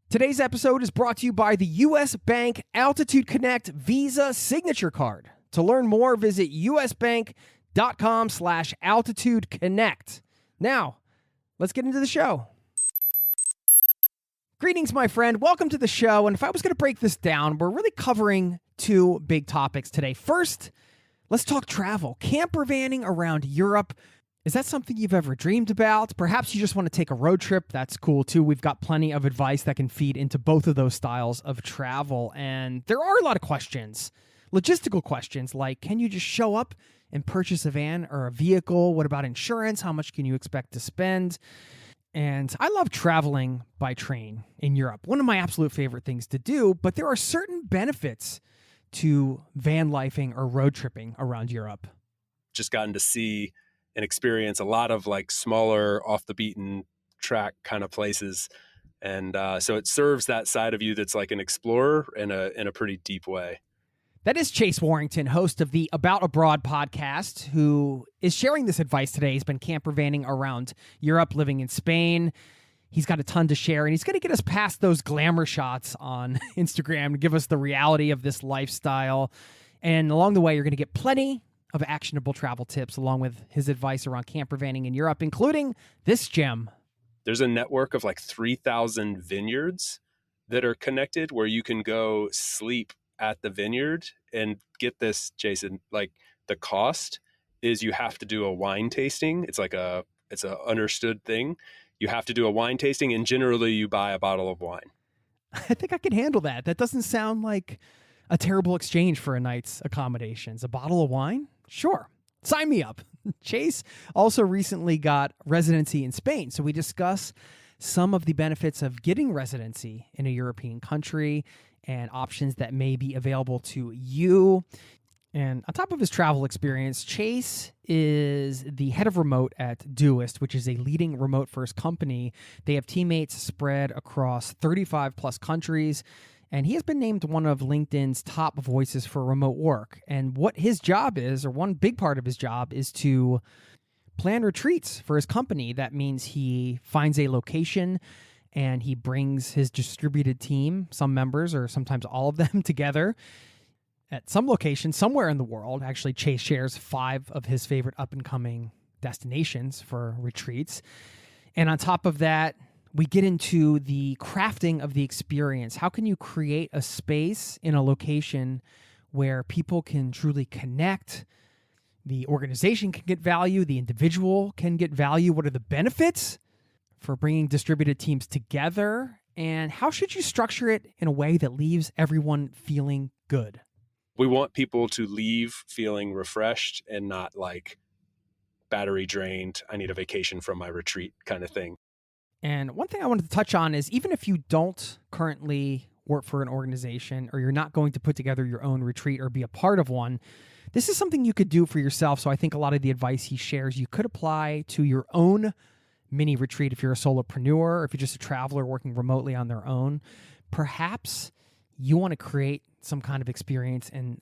Today's episode is brought to you by the U.S. Bank Altitude Connect Visa Signature Card. To learn more, visit usbank.com/altitudeconnect. Now, let's get into the show. Greetings, my friend. Welcome to the show. And if I was going to break this down, we're really covering two big topics today. First, let's talk travel. Campervanning around Europe. Is that something you've ever dreamed about? Perhaps you just want to take a road trip. That's cool too. We've got plenty of advice that can feed into both of those styles of travel. And there are a lot of questions, logistical questions like, can you just show up and purchase a van or a vehicle? What about insurance? How much can you expect to spend? And I love traveling by train in Europe. One of my absolute favorite things to do, but there are certain benefits to van lifing or road tripping around Europe. Just gotten to see and experience a lot of like smaller off the beaten track kind of places. And so it serves that side of you that's like an explorer in a pretty deep way. That is Chase Warrington, host of the About Abroad podcast, who is sharing this advice today. He's been campervanning around Europe, living in Spain. He's got a ton to share, and he's going to get us past those glamour shots on Instagram to give us the reality of this lifestyle. And along the way, you're going to get plenty of actionable travel tips along with his advice around campervanning in Europe, including this gem. There's a network of like 3,000 vineyards that are connected where you can go sleep at the vineyard. And get this, Jason, like the cost is you have to do a wine tasting. It's a understood thing. You have to do a wine tasting, and generally you buy a bottle of wine. I think I can handle that. That doesn't sound like a terrible exchange for a night's accommodations. A bottle of wine? Sure. Sign me up. Chase also recently got residency in Spain. So we discuss some of the benefits of getting residency in a European country and options that may be available to you. And on top of his travel experience, Chase is the head of remote at Doist, which is a leading remote-first company. They have teammates spread across 35 plus countries. And he has been named one of LinkedIn's top voices for remote work. And what his job is, or one big part of his job, is to plan retreats for his company. That means he finds a location and he brings his distributed team, some members or sometimes all of them, together at some location somewhere in the world. Actually, Chase shares 5 of his favorite up-and-coming destinations for retreats. And on top of that, we get into the crafting of the experience. How can you create a space in a location where people can truly connect? The organization can get value. The individual can get value. What are the benefits for bringing distributed teams together? And how should you structure it in a way that leaves everyone feeling good? We want people to leave feeling refreshed and not like battery drained. I need a vacation from my retreat kind of thing. And one thing I wanted to touch on is even if you don't currently work for an organization or you're not going to put together your own retreat or be a part of one, this is something you could do for yourself. So I think a lot of the advice he shares, you could apply to your own mini retreat if you're a solopreneur or if you're just a traveler working remotely on their own. Perhaps you want to create some kind of experience and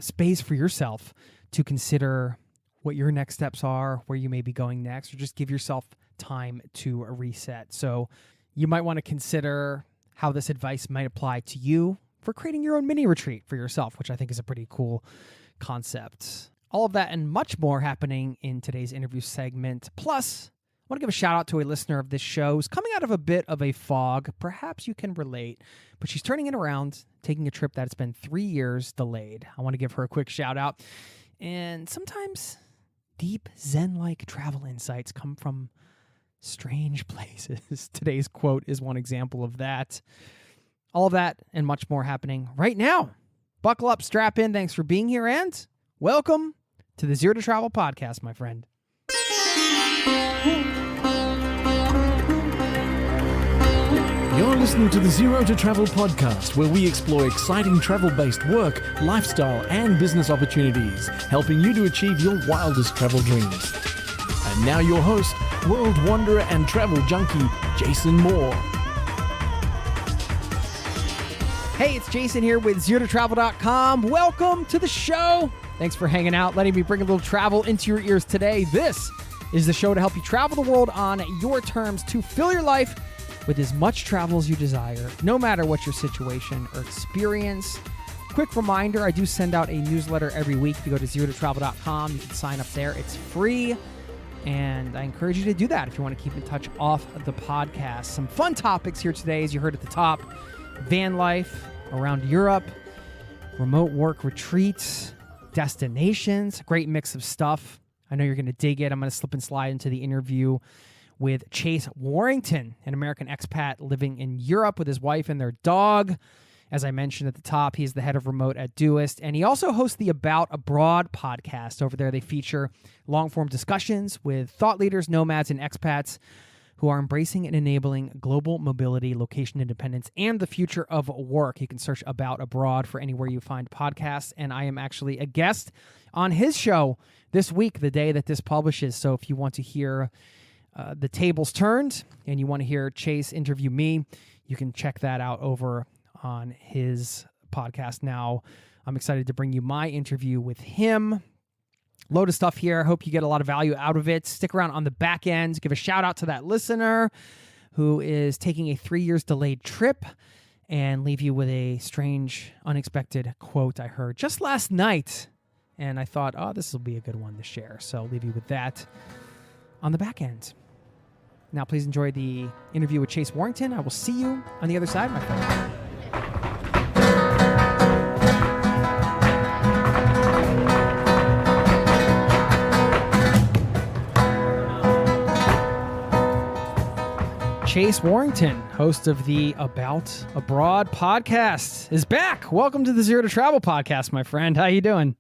space for yourself to consider what your next steps are, where you may be going next, or just give yourself time to reset. So you might want to consider how this advice might apply to you for creating your own mini retreat for yourself, which I think is a pretty cool concept. All of that and much more happening in today's interview segment. Plus, I want to give a shout out to a listener of this show who's coming out of a bit of a fog. Perhaps you can relate, but she's turning it around, taking a trip that's been 3 years delayed. I want to give her a quick shout out. And sometimes deep Zen-like travel insights come from strange places. Today's quote is one example of that. All of that and much more happening right now. Buckle up, strap in. Thanks for being here, and welcome to the Zero to Travel podcast, my friend. You're listening to the Zero to Travel podcast, where we explore exciting travel-based work, lifestyle, and business opportunities, helping you to achieve your wildest travel dreams. And now your host, world wanderer and travel junkie, Jason Moore. Hey, it's Jason here with ZeroToTravel.com. Welcome to the show. Thanks for hanging out, letting me bring a little travel into your ears today. This is the show to help you travel the world on your terms to fill your life with as much travel as you desire, no matter what your situation or experience. Quick reminder, I do send out a newsletter every week. If you go to zerototravel.com, you can sign up there. It's free, and I encourage you to do that if you want to keep in touch off the podcast. Some fun topics here today, as you heard at the top. Van life around Europe, remote work retreats, destinations, great mix of stuff. I know you're going to dig it. I'm going to slip and slide into the interview with Chase Warrington, an American expat living in Europe with his wife and their dog. As I mentioned at the top, he's the head of remote at Doist, and he also hosts the About Abroad podcast. Over there, they feature long-form discussions with thought leaders, nomads, and expats who are embracing and enabling global mobility, location independence, and the future of work. You can search About Abroad for anywhere you find podcasts, and I am actually a guest on his show this week, the day that this publishes. So if you want to hear the tables turned and you want to hear Chase interview me, you can check that out over on his podcast. Now, I'm excited to bring you my interview with him. Load of stuff here. I hope you get a lot of value out of it. Stick around on the back end. Give a shout out to that listener who is taking a 3 years delayed trip, and leave you with a strange, unexpected quote I heard just last night. And I thought, oh, this will be a good one to share. So I'll leave you with that on the back end. Now, please enjoy the interview with Chase Warrington. I will see you on the other side, my friend. Chase Warrington, host of the About Abroad podcast, is back. Welcome to the Zero to Travel podcast, my friend. How you doing?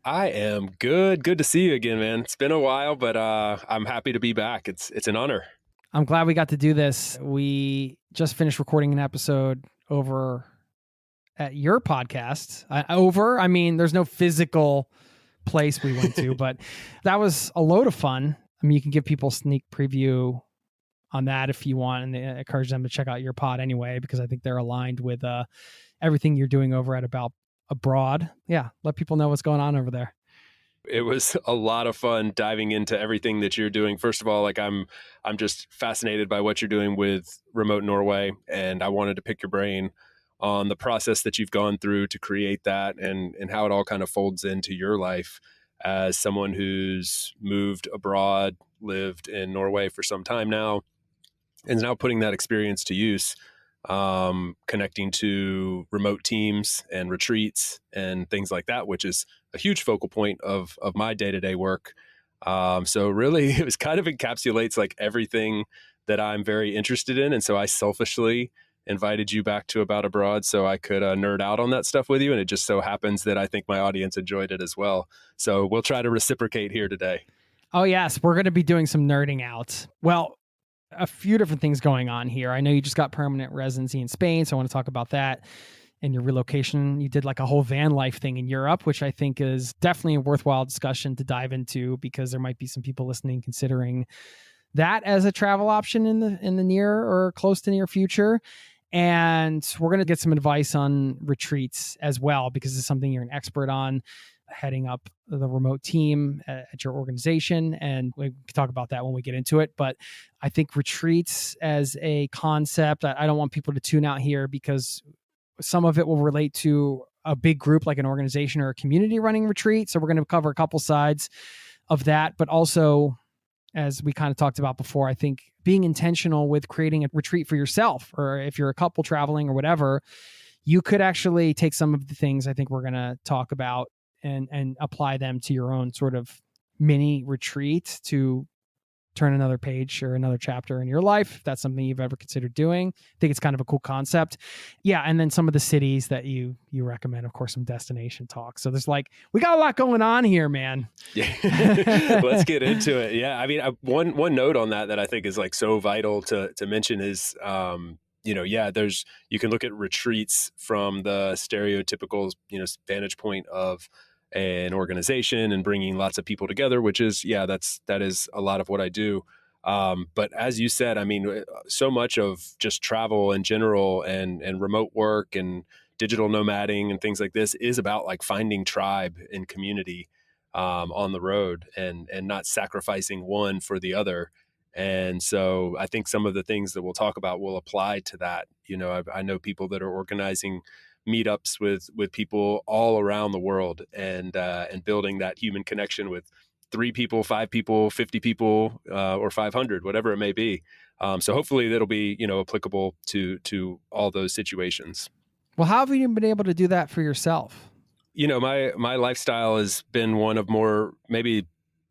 I am good. Good to see you again, man. It's been a while, but I'm happy to be back. It's an honor. I'm glad we got to do this. We just finished recording an episode over at your podcast. I mean, there's no physical place we went to, but that was a load of fun. I mean, you can give people a sneak preview on that if you want, and encourage them to check out your pod anyway, because I think they're aligned with everything you're doing over at About Abroad. Yeah, let people know what's going on over there. It was a lot of fun diving into everything that you're doing. First of all, like I'm just fascinated by what you're doing with Remote Norway, and I wanted to pick your brain on the process that you've gone through to create that, and how it all kind of folds into your life as someone who's moved abroad, lived in Norway for some time now, and is now putting that experience to use, connecting to remote teams and retreats and things like that, which is a huge focal point of my day-to-day work. So really, it was kind of encapsulates like everything that I'm very interested in. And so I selfishly invited you back to About Abroad so I could nerd out on that stuff with you. And it just so happens that I think my audience enjoyed it as well. So we'll try to reciprocate here today. Oh, yes. We're going to be doing some nerding out. Well, a few different things going on here. I know you just got permanent residency in Spain, so I want to talk about that and your relocation. You did like a whole van life thing in Europe, which I think is definitely a worthwhile discussion to dive into, because there might be some people listening considering that as a travel option in the near or close to near future. And we're going to get some advice on retreats as well, because it's something you're an expert on, heading up the remote team at your organization. And we can talk about that when we get into it. But I think retreats as a concept, I don't want people to tune out here, because some of it will relate to a big group like an organization or a community running retreat. So we're going to cover a couple sides of that. But also, as we kind of talked about before, I think being intentional with creating a retreat for yourself, or if you're a couple traveling or whatever, you could actually take some of the things I think we're going to talk about and apply them to your own sort of mini retreat to turn another page or another chapter in your life, if that's something you've ever considered doing. I think it's kind of a cool concept. Yeah. And then some of the cities that you recommend, of course, some destination talk. So there's we got a lot going on here, man. Yeah. Let's get into it. Yeah. I mean, one note on that I think is so vital to mention is, you can look at retreats from the stereotypical, vantage point of an organization and bringing lots of people together, which is, that is a lot of what I do. But as you said, I mean, so much of just travel in general and remote work and digital nomading and things like this is about finding tribe and community on the road and not sacrificing one for the other. And so I think some of the things that we'll talk about will apply to that. I know people that are organizing meetups with people all around the world, and building that human connection with 3 people, 5 people, 50 people, or 500, whatever it may be. So hopefully that'll be, applicable to all those situations. Well, how have you been able to do that for yourself? My lifestyle has been one of maybe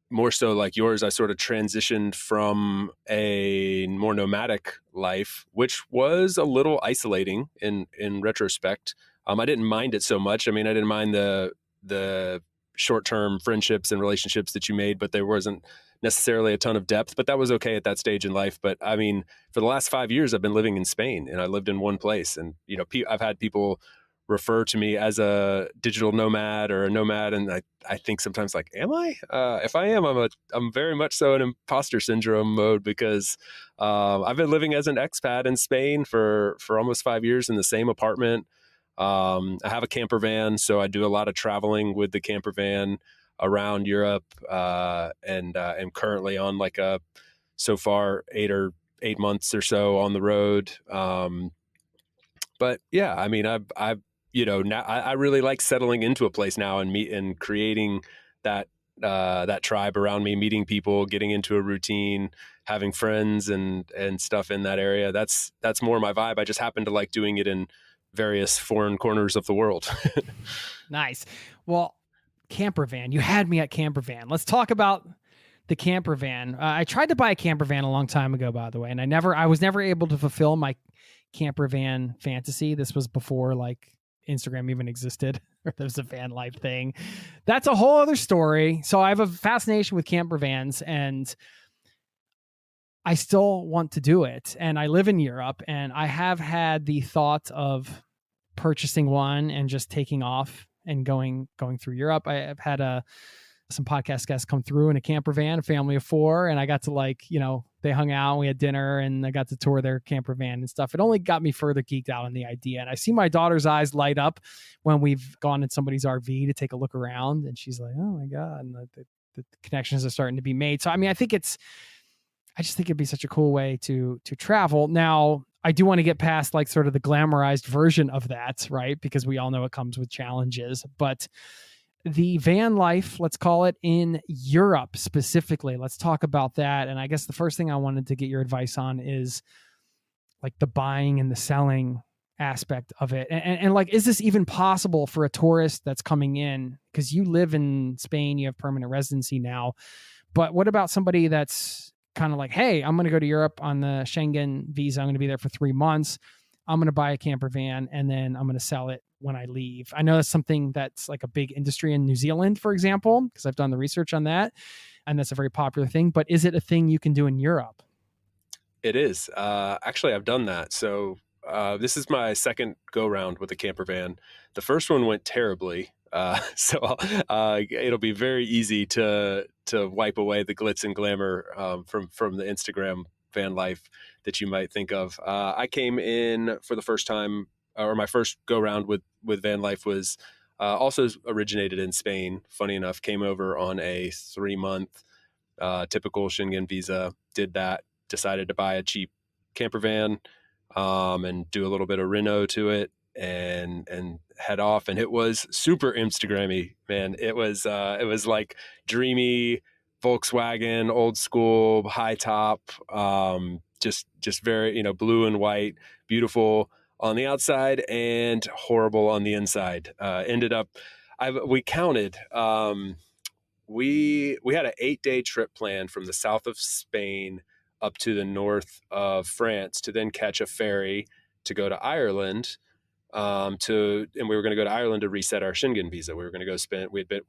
more so like yours. I sort of transitioned from a more nomadic life, which was a little isolating in retrospect. I didn't mind it so much. I mean, I didn't mind the short-term friendships and relationships that you made, but there wasn't necessarily a ton of depth, but that was okay at that stage in life. But I mean, for the last 5 years, I've been living in Spain, and I lived in one place. And, I've had people refer to me as a digital nomad or a nomad. And I think sometimes, like, am I? If I am, I'm very much so in imposter syndrome mode, because I've been living as an expat in Spain for almost 5 years in the same apartment. I have a camper van, so I do a lot of traveling with the camper van around Europe, and am currently on so far 8 months or so on the road. But yeah, I mean, now I really like settling into a place now and creating that tribe around me, meeting people, getting into a routine, having friends and stuff in that area. That's more my vibe. I just happen to like doing it in various foreign corners of the world. Nice. Well, camper van. You had me at camper van. Let's talk about the camper van. I tried to buy a camper van a long time ago, by the way, and I was never able to fulfill my camper van fantasy. This was before like Instagram even existed, or there's a Vanlife thing. That's a whole other story. So I have a fascination with camper vans, and I still want to do it. And I live in Europe, and I have had the thought of purchasing one and just taking off and going through Europe. I've had some podcast guests come through in a camper van, a family of 4, and I got to they hung out and we had dinner, and I got to tour their camper van and stuff. It only got me further geeked out on the idea. And I see my daughter's eyes light up when we've gone in somebody's RV to take a look around, and she's like, oh my God. And the connections are starting to be made. So, I mean, I just think it'd be such a cool way to travel. Now, I do want to get past like sort of the glamourized version of that, right? Because we all know it comes with challenges, but the van life, let's call it, in Europe specifically, let's talk about that. And I guess the first thing I wanted to get your advice on is like the buying and the selling aspect of it. And like, is this even possible for a tourist that's coming in? Because you live in Spain, you have permanent residency now, but what about somebody that's kind of like, hey, I'm going to go to Europe on the Schengen visa. I'm going to be there for 3 months. I'm going to buy a camper van and then I'm going to sell it when I leave. I know that's something that's like a big industry in New Zealand, for example, because I've done the research on that. And that's a very popular thing. But is it a thing you can do in Europe? It is. Actually, I've done that. So this is my second go round with the camper van. The first one went terribly. So it'll be very easy to wipe away the glitz and glamour from the Instagram van life that you might think of. I came in for the first time, or my first go round with van life was also originated in Spain. Funny enough, came over on a 3-month typical Schengen visa. Did that. Decided to buy a cheap camper van and do a little bit of reno to it and head off. And it was super Instagrammy, man. It was like dreamy Volkswagen, old school, high top, just very, blue and white, beautiful on the outside and horrible on the inside. Ended up, we counted, we had an 8-day trip planned from the south of Spain up to the north of France to then catch a ferry to go to Ireland. And we were going to go to Ireland to reset our Schengen visa. We were going to go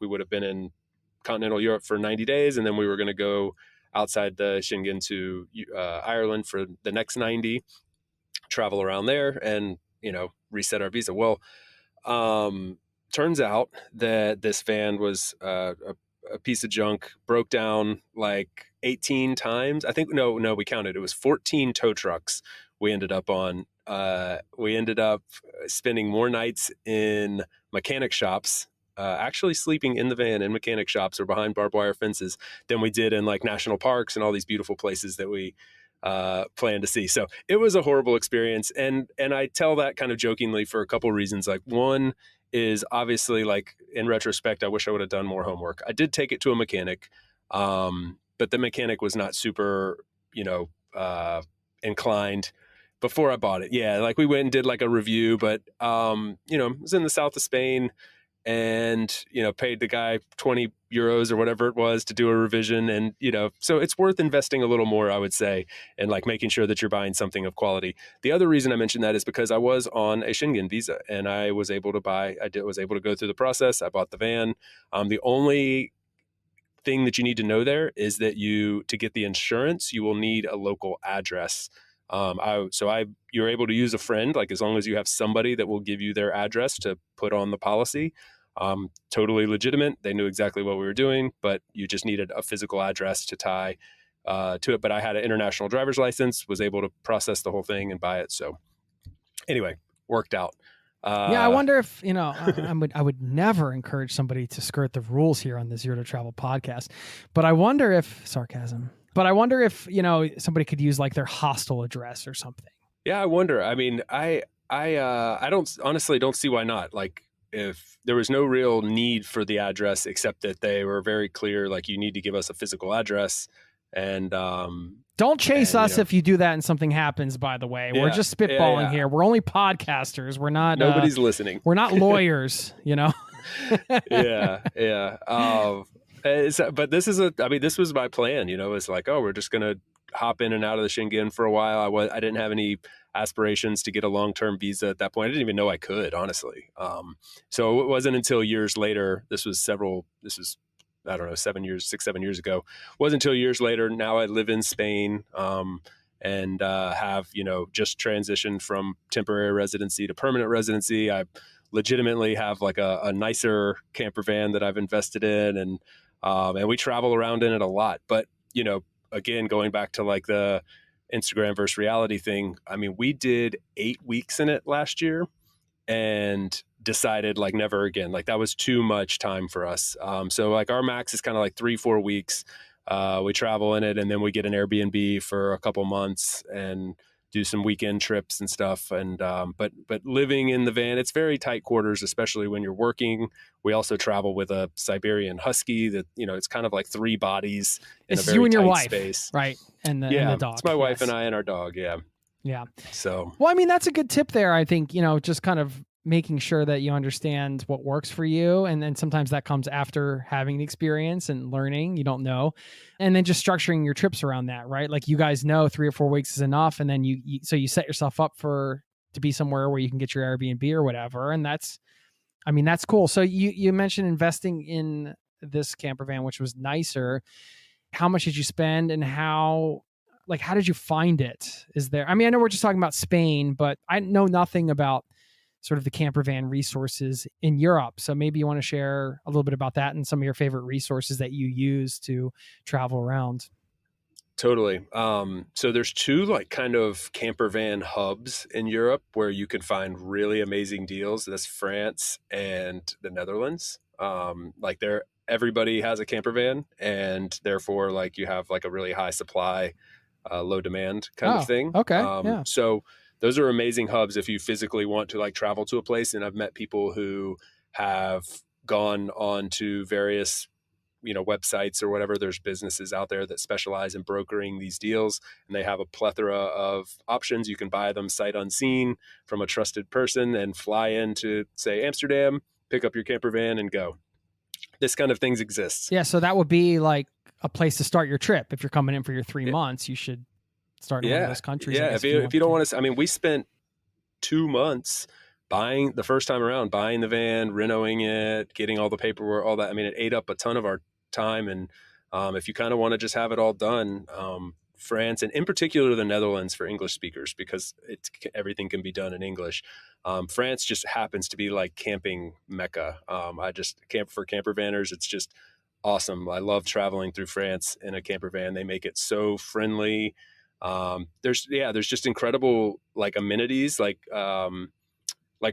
we would have been in continental Europe for 90 days. And then we were going to go outside the Schengen to Ireland for the next 90, travel around there and, reset our visa. Well, turns out that this van was a piece of junk, broke down like 18 times. I think, no, we counted. It was 14 tow trucks we ended up on. We ended up spending more nights in mechanic shops actually sleeping in the van in mechanic shops or behind barbed wire fences than we did in like national parks and all these beautiful places that we plan to see. So it was a horrible experience. And I tell that kind of jokingly for a couple of reasons. Like, one is obviously, like, in retrospect, I wish I would have done more homework. I did take it to a mechanic, but the mechanic was not super, inclined before I bought it. Yeah. Like, we went and did like a review, but, it was in the south of Spain, and paid the guy 20 euros or whatever it was to do a revision. And so it's worth investing a little more, I would say, and like making sure that you're buying something of quality. The other reason I mentioned that is because I was on a Schengen visa, and I was able to go through the process. I bought the van. The only thing that you need to know there is that to get the insurance, you will need a local address. You're able to use a friend, like, as long as you have somebody that will give you their address to put on the policy. Totally legitimate. They knew exactly what we were doing, but you just needed a physical address to tie to it. But I had an international driver's license, was able to process the whole thing and buy it. So anyway, worked out. Yeah, I wonder if, I would never encourage somebody to skirt the rules here on the Zero to Travel podcast, but I wonder if, sarcasm, but I wonder if, somebody could use like their hostel address or something. Yeah, I wonder. I mean, I don't see why not. Like, if there was no real need for the address, except that they were very clear, like, you need to give us a physical address. And don't chase us if you do that and something happens, by the way. We're just spitballing here. We're only podcasters. We're not nobody's listening. We're not lawyers, Yeah. But this was my plan. It's like, oh, we're just gonna hop in and out of the Schengen for a while. I didn't have any aspirations to get a long-term visa at that point. I didn't even know I could, honestly. So it wasn't until years later. This was I don't know, 7 years ago. It wasn't until years later. Now I live in Spain, and have just transitioned from temporary residency to permanent residency. I legitimately have like a nicer camper van that I've invested in, and we travel around in it a lot. But again, going back to like the Instagram versus reality thing, I mean, we did 8 weeks in it last year and decided like never again. Like, that was too much time for us. So like our max is kind of like 3-4 weeks. We travel in it, and then we get an Airbnb for a couple months and do some weekend trips and stuff. And but living in the van, it's very tight quarters, especially when you're working. We also travel with a Siberian Husky that it's kind of like 3 bodies in a very you and your tight wife, space, right? And the dog. It's my wife and I and our dog. Yeah. So, well, I mean, that's a good tip there. I think just kind of making sure that you understand what works for you, and then sometimes that comes after having the experience and learning. You don't know, and then just structuring your trips around that, right? Like, you guys know 3 or 4 weeks is enough, and then you set yourself up to be somewhere where you can get your Airbnb or whatever, and that's cool. So you mentioned investing in this camper van, which was nicer. How much did you spend, and how did you find it? I know we're just talking about Spain, but I know nothing about sort of the camper van resources in Europe. So maybe you want to share a little bit about that and some of your favorite resources that you use to travel around. Totally. So there's 2 like kind of camper van hubs in Europe where you can find really amazing deals. That's France and the Netherlands. Everybody has a camper van, and therefore like you have like a really high supply, low demand kind of thing. Okay. Yeah. So those are amazing hubs if you physically want to like travel to a place. And I've met people who have gone on to various, websites or whatever. There's businesses out there that specialize in brokering these deals, and they have a plethora of options. You can buy them sight unseen from a trusted person and fly into, say, Amsterdam, pick up your camper van and go. This kind of things exists. Yeah. So that would be like a place to start your trip. If you're coming in for your 3 months, you should start in one of those countries. Yeah. If you don't want to, we spent 2 months buying the van, renoing it, getting all the paperwork, all that. It ate up a ton of our time. And if you kind of want to just have it all done, France, and in particular the Netherlands for English speakers, because everything can be done in English. France just happens to be like camping mecca. I just camp for camper vanners. It's just awesome. I love traveling through France in a camper van. They make it so friendly. There's just incredible like amenities. Like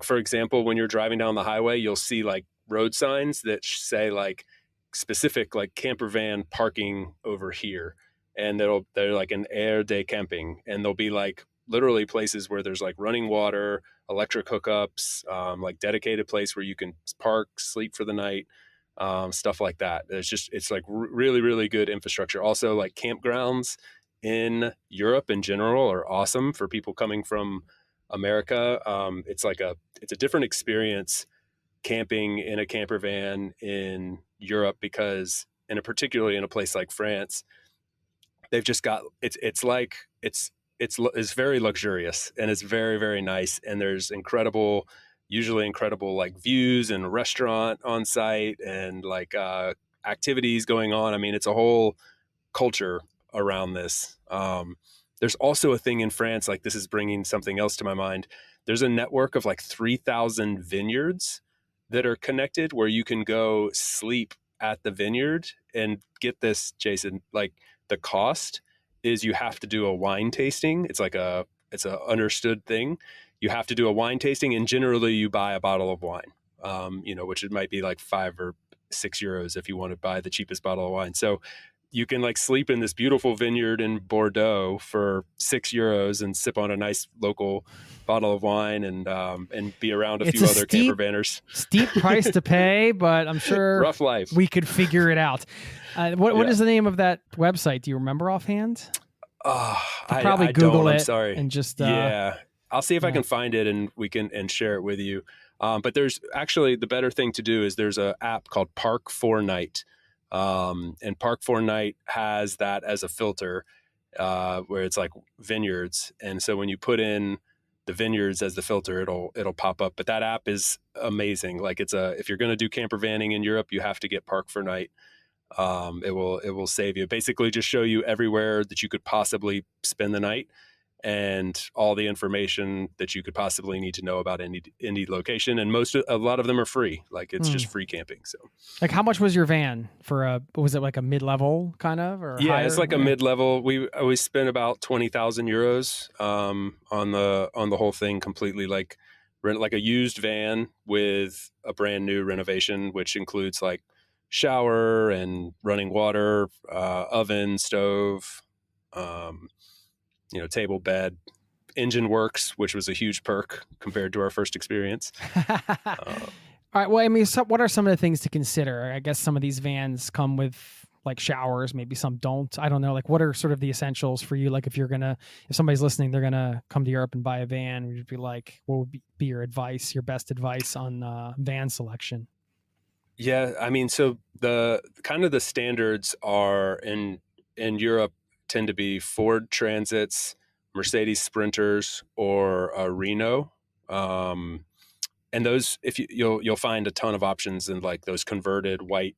for example, when you're driving down the highway, you'll see like road signs that say like specific like camper van parking over here, and they're like an air de camping, and there'll be like literally places where there's like running water, electric hookups, like dedicated place where you can park, sleep for the night, stuff like that. It's like really, really good infrastructure. Also, like campgrounds in Europe in general are awesome for people coming from America. It's a different experience camping in a camper van in Europe, because particularly in a place like France, they've just got it's very luxurious, and it's very, very nice, and there's usually incredible like views and restaurant on site, and like activities going on. I mean, it's a whole culture around this. There's also a thing in France, like this is bringing something else to my mind. There's a network of like 3,000 vineyards that are connected where you can go sleep at the vineyard. And get this, Jason, like the cost is you have to do a wine tasting. It's a understood thing. You have to do a wine tasting, and generally you buy a bottle of wine, which it might be like €5 or €6 if you want to buy the cheapest bottle of wine. So you can like sleep in this beautiful vineyard in Bordeaux for €6 and sip on a nice local bottle of wine, and be around a few other camper vanners. Steep price to pay, but I'm sure rough life. We could figure it out. What is the name of that website? Do you remember offhand? I Google don't. it. I'm sorry. And just I'll see if I can find it, and we can share it with you. But there's actually, the better thing to do is there's an app called Park 4 Night. And Park 4 Night has that as a filter, where it's like vineyards. And so when you put in the vineyards as the filter, it'll pop up. But that app is amazing. Like if you're going to do camper vanning in Europe, you have to get Park 4 Night. It will save you. Basically just show you everywhere that you could possibly spend the night, and all the information that you could possibly need to know about any location. And a lot of them are free. Like it's just free camping. So like, how much was your van was it like a mid-level kind of, or yeah, higher? it's like a mid-level. We spent about €20,000 on the whole thing completely, like rent like a used van with a brand new renovation, which includes like shower and running water, oven, stove, table, bed, engine works, which was a huge perk compared to our first experience. All right. Well, I mean, what are some of the things to consider? I guess some of these vans come with like showers, maybe some don't. I don't know. Like, what are sort of the essentials for you? Like, if somebody's listening, they're gonna come to Europe and buy a van, would you be like, what would be your best advice on van selection? Yeah, I mean, so the kind of the standards are in Europe tend to be Ford Transits, Mercedes Sprinters, or a Renault. And those, if you'll find a ton of options in like those converted white,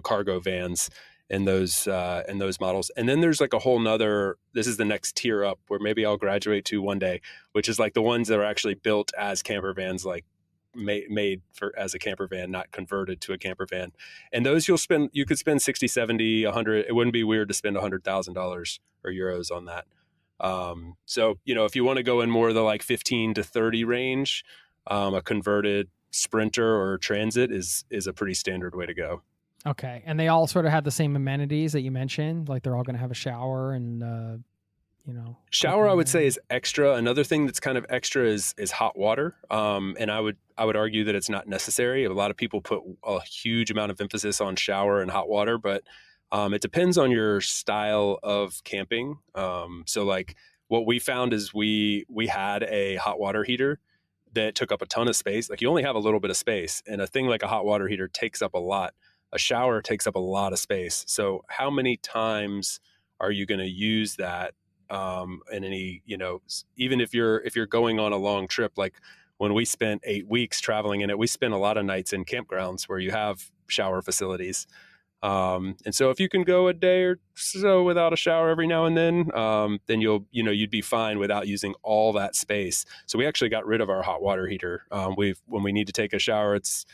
cargo vans in those models. And then there's like a whole nother, this is the next tier up where maybe I'll graduate to one day, which is like the ones that are actually built as camper vans, like made as a camper van, not converted to a camper van. And those you could spend 60, 70, 100. It wouldn't be weird to spend $100,000 or euros on that. So, if you want to go in more of the like 15 to 30 range, a converted Sprinter or Transit is a pretty standard way to go. Okay. And they all sort of have the same amenities that you mentioned, like they're all going to have a shower and, shower, I would say, is extra. Another thing that's kind of extra is hot water. And I would argue that it's not necessary. A lot of people put a huge amount of emphasis on shower and hot water, but it depends on your style of camping. So like what we found is we had a hot water heater that took up a ton of space. Like you only have a little bit of space, and a thing like a hot water heater takes up a lot. A shower takes up a lot of space. So how many times are you going to use that? And even if you're going on a long trip, like when we spent 8 weeks traveling in it, we spent a lot of nights in campgrounds where you have shower facilities. And so if you can go a day or so without a shower every now and then you'd be fine without using all that space. So we actually got rid of our hot water heater. When we need to take a shower, it's,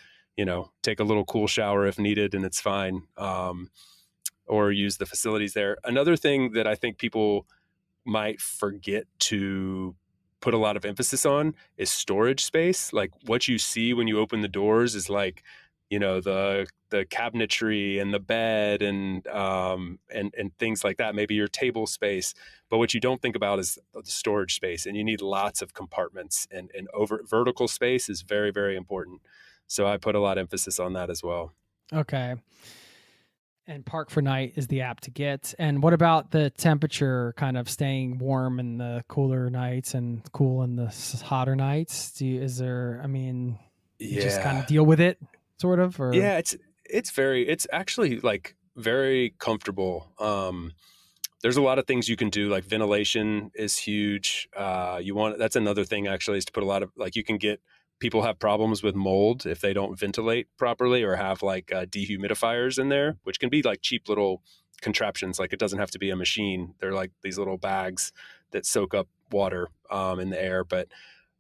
take a little cool shower if needed, and it's fine. Or use the facilities there. Another thing that I think people might forget to put a lot of emphasis on is storage space. Like what you see when you open the doors is like, the cabinetry and the bed and things like that, maybe your table space. But what you don't think about is the storage space, and you need lots of compartments, and over vertical space is very, very important. So I put a lot of emphasis on that as well. Okay. And Park for Night is the app to get. And what about the temperature, kind of staying warm in the cooler nights and cool in the hotter nights? You just kind of deal with it, sort of? Or Yeah, it's actually like very comfortable. There's a lot of things you can do, like ventilation is huge. That's another thing actually, is to put a lot of, like, people have problems with mold if they don't ventilate properly, or have like dehumidifiers in there, which can be like cheap little contraptions. Like it doesn't have to be a machine. They're like these little bags that soak up water in the air. But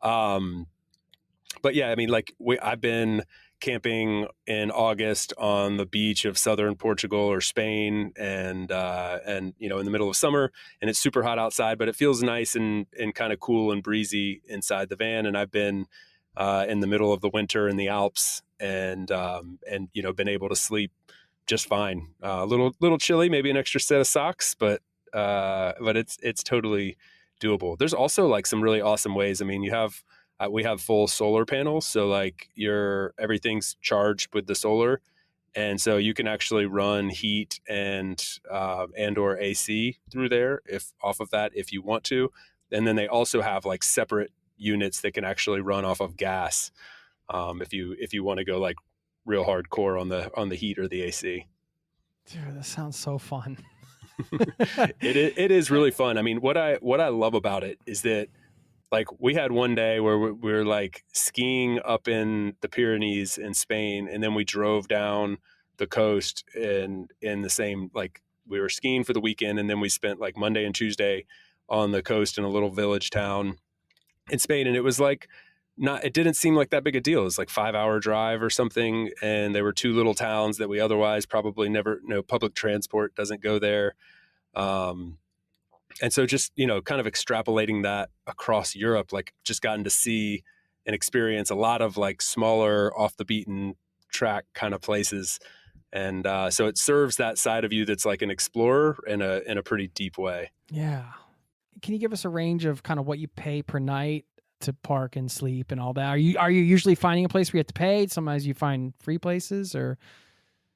yeah, I mean, like I've been camping in August on the beach of southern Portugal or Spain, and in the middle of summer, and it's super hot outside, but it feels nice and kind of cool and breezy inside the van. And I've been in the middle of the winter in the Alps, and been able to sleep just fine. A little chilly, maybe an extra set of socks, but it's totally doable. There's also like some really awesome ways. I mean, we have full solar panels, so like everything's charged with the solar, and so you can actually run heat and or AC through there if you want to. And then they also have like separate units that can actually run off of gas if you want to go like real hardcore on the heat or the AC. Dude, that sounds so fun. It is really fun. I mean, what I love about it is that, like, we had one day where we were like skiing up in the Pyrenees in Spain, and then we drove down the coast in the same, like, we were skiing for the weekend, and then we spent like Monday and Tuesday on the coast in a little village town in Spain. And it was like, it didn't seem like that big a deal. It was like 5-hour drive or something. And there were two little towns that we otherwise probably never, public transport doesn't go there. And so just, kind of extrapolating that across Europe, like just gotten to see and experience a lot of like smaller off the beaten track kind of places. And so it serves that side of you that's like an explorer in a pretty deep way. Yeah. Can you give us a range of kind of what you pay per night to park and sleep and all that? Are you usually finding a place where you have to pay? Sometimes you find free places, or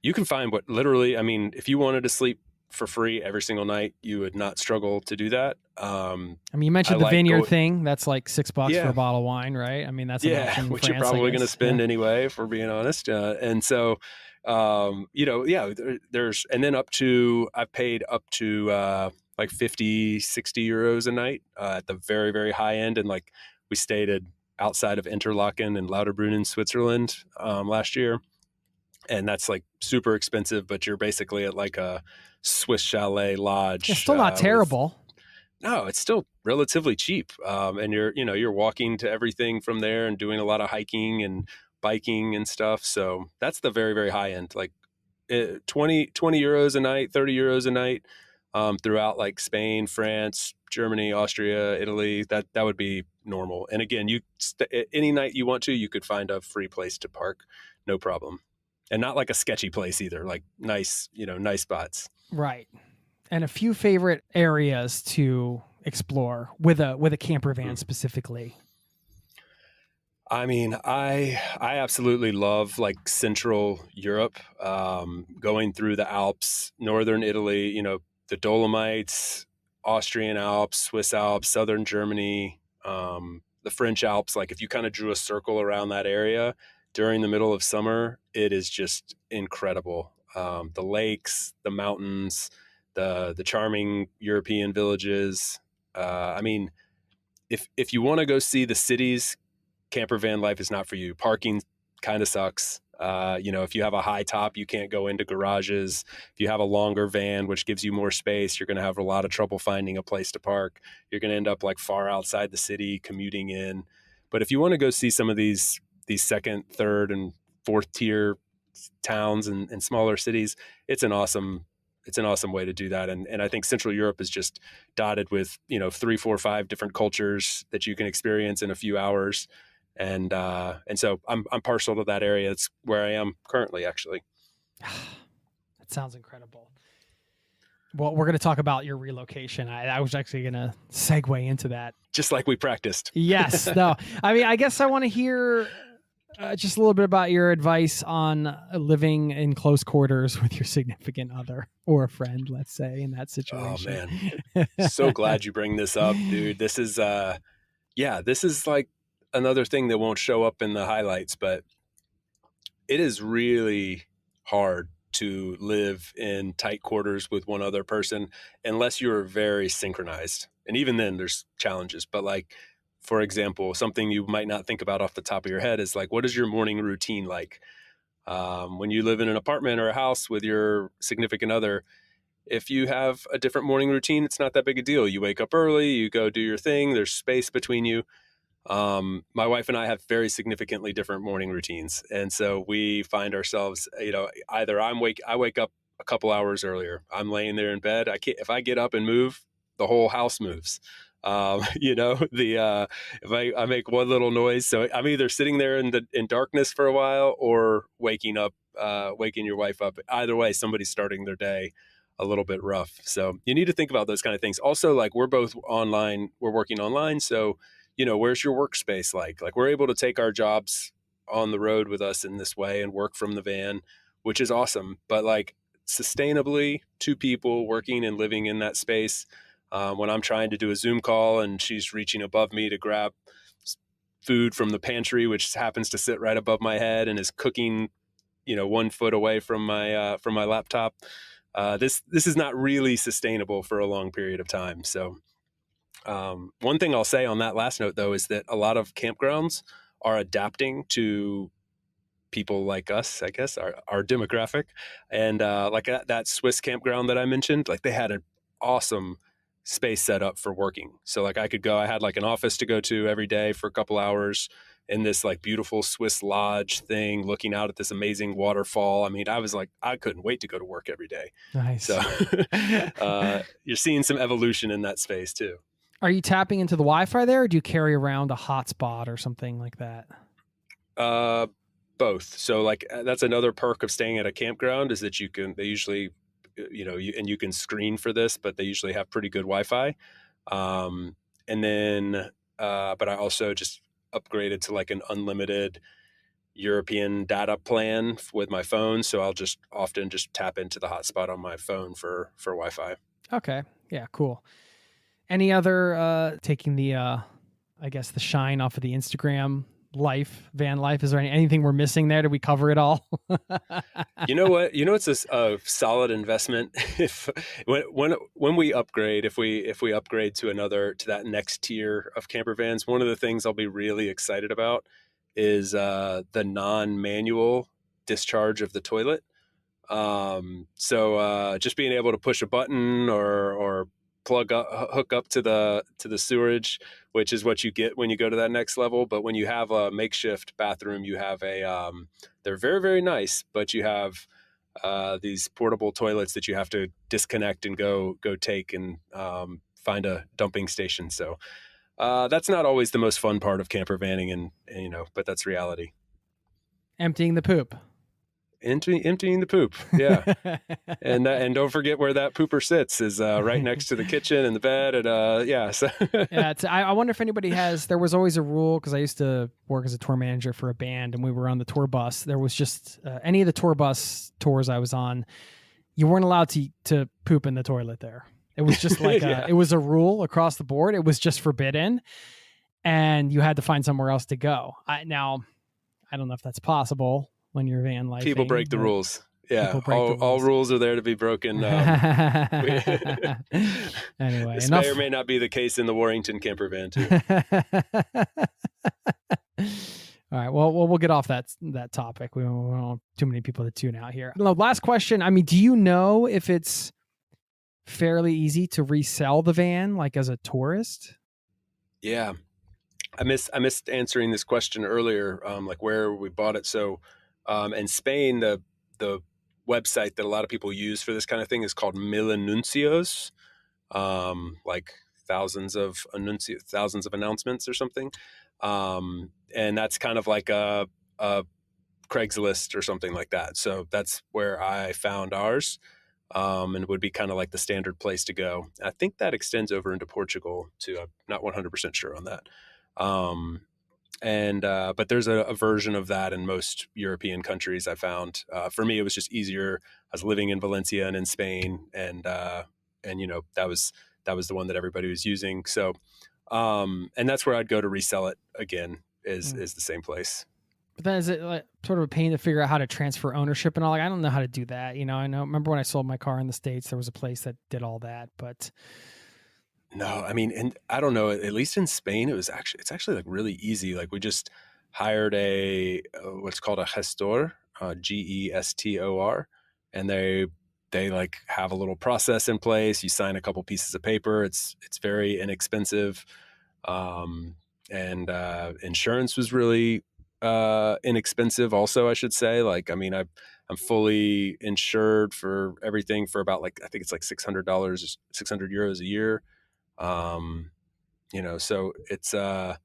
you can find literally, I mean, if you wanted to sleep for free every single night, you would not struggle to do that. I mean, you mentioned the vineyard thing. That's like $6 for a bottle of wine, right? I mean, that's an option in which France, you're probably going to spend anyway, if we're being honest. And so, there's, and then I've paid up to like 50, 60 euros a night at the very, very high end. And like we stayed outside of Interlaken and Lauterbrunnen, Switzerland last year. And that's like super expensive, but you're basically at like a Swiss chalet lodge. It's still not terrible. No, it's still relatively cheap. And you're walking to everything from there and doing a lot of hiking and biking and stuff. So that's the very, very high end, like 20 euros a night, 30 euros a night throughout like Spain, France, Germany, Austria, Italy. That would be normal. And again, any night you want to, you could find a free place to park, no problem. And not like a sketchy place either, like nice spots. Right. And a few favorite areas to explore with a camper van specifically. I mean, I absolutely love like Central Europe, going through the Alps, Northern Italy, the Dolomites, Austrian Alps, Swiss Alps, Southern Germany, the French Alps. Like if you kind of drew a circle around that area during the middle of summer, it is just incredible. The lakes, the mountains, the charming European villages. I mean, if you want to go see the cities, camper van life is not for you. Parking kind of sucks. If you have a high top, you can't go into garages. If you have a longer van, which gives you more space, you're going to have a lot of trouble finding a place to park. You're going to end up like far outside the city commuting in. But if you want to go see some of these second, third, and fourth tier towns and smaller cities, it's an awesome it's an awesome way to do that. And I think Central Europe is just dotted with, 3, 4, 5 different cultures that you can experience in a few hours. And so I'm partial to that area. It's where I am currently, actually. That sounds incredible. Well, we're going to talk about your relocation. I was actually going to segue into that. Just like we practiced. Yes. No, I mean, I guess I want to hear just a little bit about your advice on living in close quarters with your significant other or a friend, let's say, in that situation. Oh, man. So glad you bring this up, dude. This is, this is like another thing that won't show up in the highlights, but it is really hard to live in tight quarters with one other person unless you're very synchronized. And even then there's challenges, but like, for example, something you might not think about off the top of your head is like, what is your morning routine like? When you live in an apartment or a house with your significant other, if you have a different morning routine, it's not that big a deal. You wake up early, you go do your thing, there's space between you. My wife and I have very significantly different morning routines. And so we find ourselves, either I wake up a couple hours earlier. I'm laying there in bed. If I get up and move, the whole house moves. If I make one little noise, so I'm either sitting there in darkness for a while or waking your wife up. Either way, somebody's starting their day a little bit rough. So you need to think about those kind of things. Also, like, we're both online, we're working online. So, where's your workspace like? Like, we're able to take our jobs on the road with us in this way and work from the van, which is awesome. But like, sustainably, 2 people working and living in that space. When I'm trying to do a Zoom call and she's reaching above me to grab food from the pantry, which happens to sit right above my head and is cooking, 1 foot away from my laptop. This is not really sustainable for a long period of time. So one thing I'll say on that last note, though, is that a lot of campgrounds are adapting to people like us, I guess, our demographic. And like that Swiss campground that I mentioned, like, they had an awesome space set up for working. So like, I had like an office to go to every day for a couple hours in this like beautiful Swiss lodge thing, looking out at this amazing waterfall. I mean, I was like, I couldn't wait to go to work every day. Nice. So you're seeing some evolution in that space too. Are you tapping into the Wi-Fi there, or do you carry around a hotspot or something like that? Both. So like, that's another perk of staying at a campground, is that they usually, you can screen for this, but they usually have pretty good Wi-Fi. And then, but I also just upgraded to like an unlimited European data plan with my phone. So I'll just often just tap into the hotspot on my phone for Wi-Fi. Okay. Yeah, cool. Any other, taking the, I guess, the shine off of the Instagram life, van life? Is there anything we're missing there? Did we cover it all? You know what? It's a solid investment. When we upgrade, if we upgrade to that next tier of camper vans, one of the things I'll be really excited about is the non-manual discharge of the toilet. So just being able to push a button or hook up to the sewerage, which is what you get when you go to that next level. But when you have a makeshift bathroom, you have they're very, very nice, but you have these portable toilets that you have to disconnect and go take and find a dumping station. So that's not always the most fun part of camper vanning, and but that's reality. Emptying the poop. Emptying the poop, yeah. and don't forget where that pooper sits is right next to the kitchen and the bed, and yeah. So yeah, I wonder if anybody has. There was always a rule, because I used to work as a tour manager for a band, and we were on the tour bus. There was just any of the tour bus tours I was on, you weren't allowed to poop in the toilet there. It was just like yeah. It was a rule across the board. It was just forbidden, and you had to find somewhere else to go. Now, I don't know if that's possible when you're van life. People break the rules. Yeah, all rules are there to be broken. Anyway, this may or may not be the case in the Warrington camper van too. All right. Well, we'll get off that topic. We don't want too many people to tune out here. Last question. I mean, do you know if it's fairly easy to resell the van, like as a tourist? Yeah, I missed answering this question earlier. Like where we bought it. So, in Spain, the website that a lot of people use for this kind of thing is called Mil Anuncios, like thousands of announcements or something. And that's kind of like a Craigslist or something like that. So that's where I found ours, and would be kind of like the standard place to go. I think that extends over into Portugal too. I'm not 100% sure on that. But there's a version of that in most European countries I found. For me, it was just easier. I was living in Valencia and in Spain, and that was the one that everybody was using. So, and that's where I'd go to resell it again, is the same place. But then is it like sort of a pain to figure out how to transfer ownership and all? Like, I don't know how to do that. Remember when I sold my car in the States, there was a place that did all that, but no, I mean, and I don't know, at least in Spain, it's actually like really easy. Like we just hired what's called a gestor, Gestor, and they like have a little process in place. You sign a couple pieces of paper. It's very inexpensive. And insurance was really inexpensive also, I should say. Like, I mean, I'm fully insured for everything for about I think it's like $600, 600 euros a year. So it's, and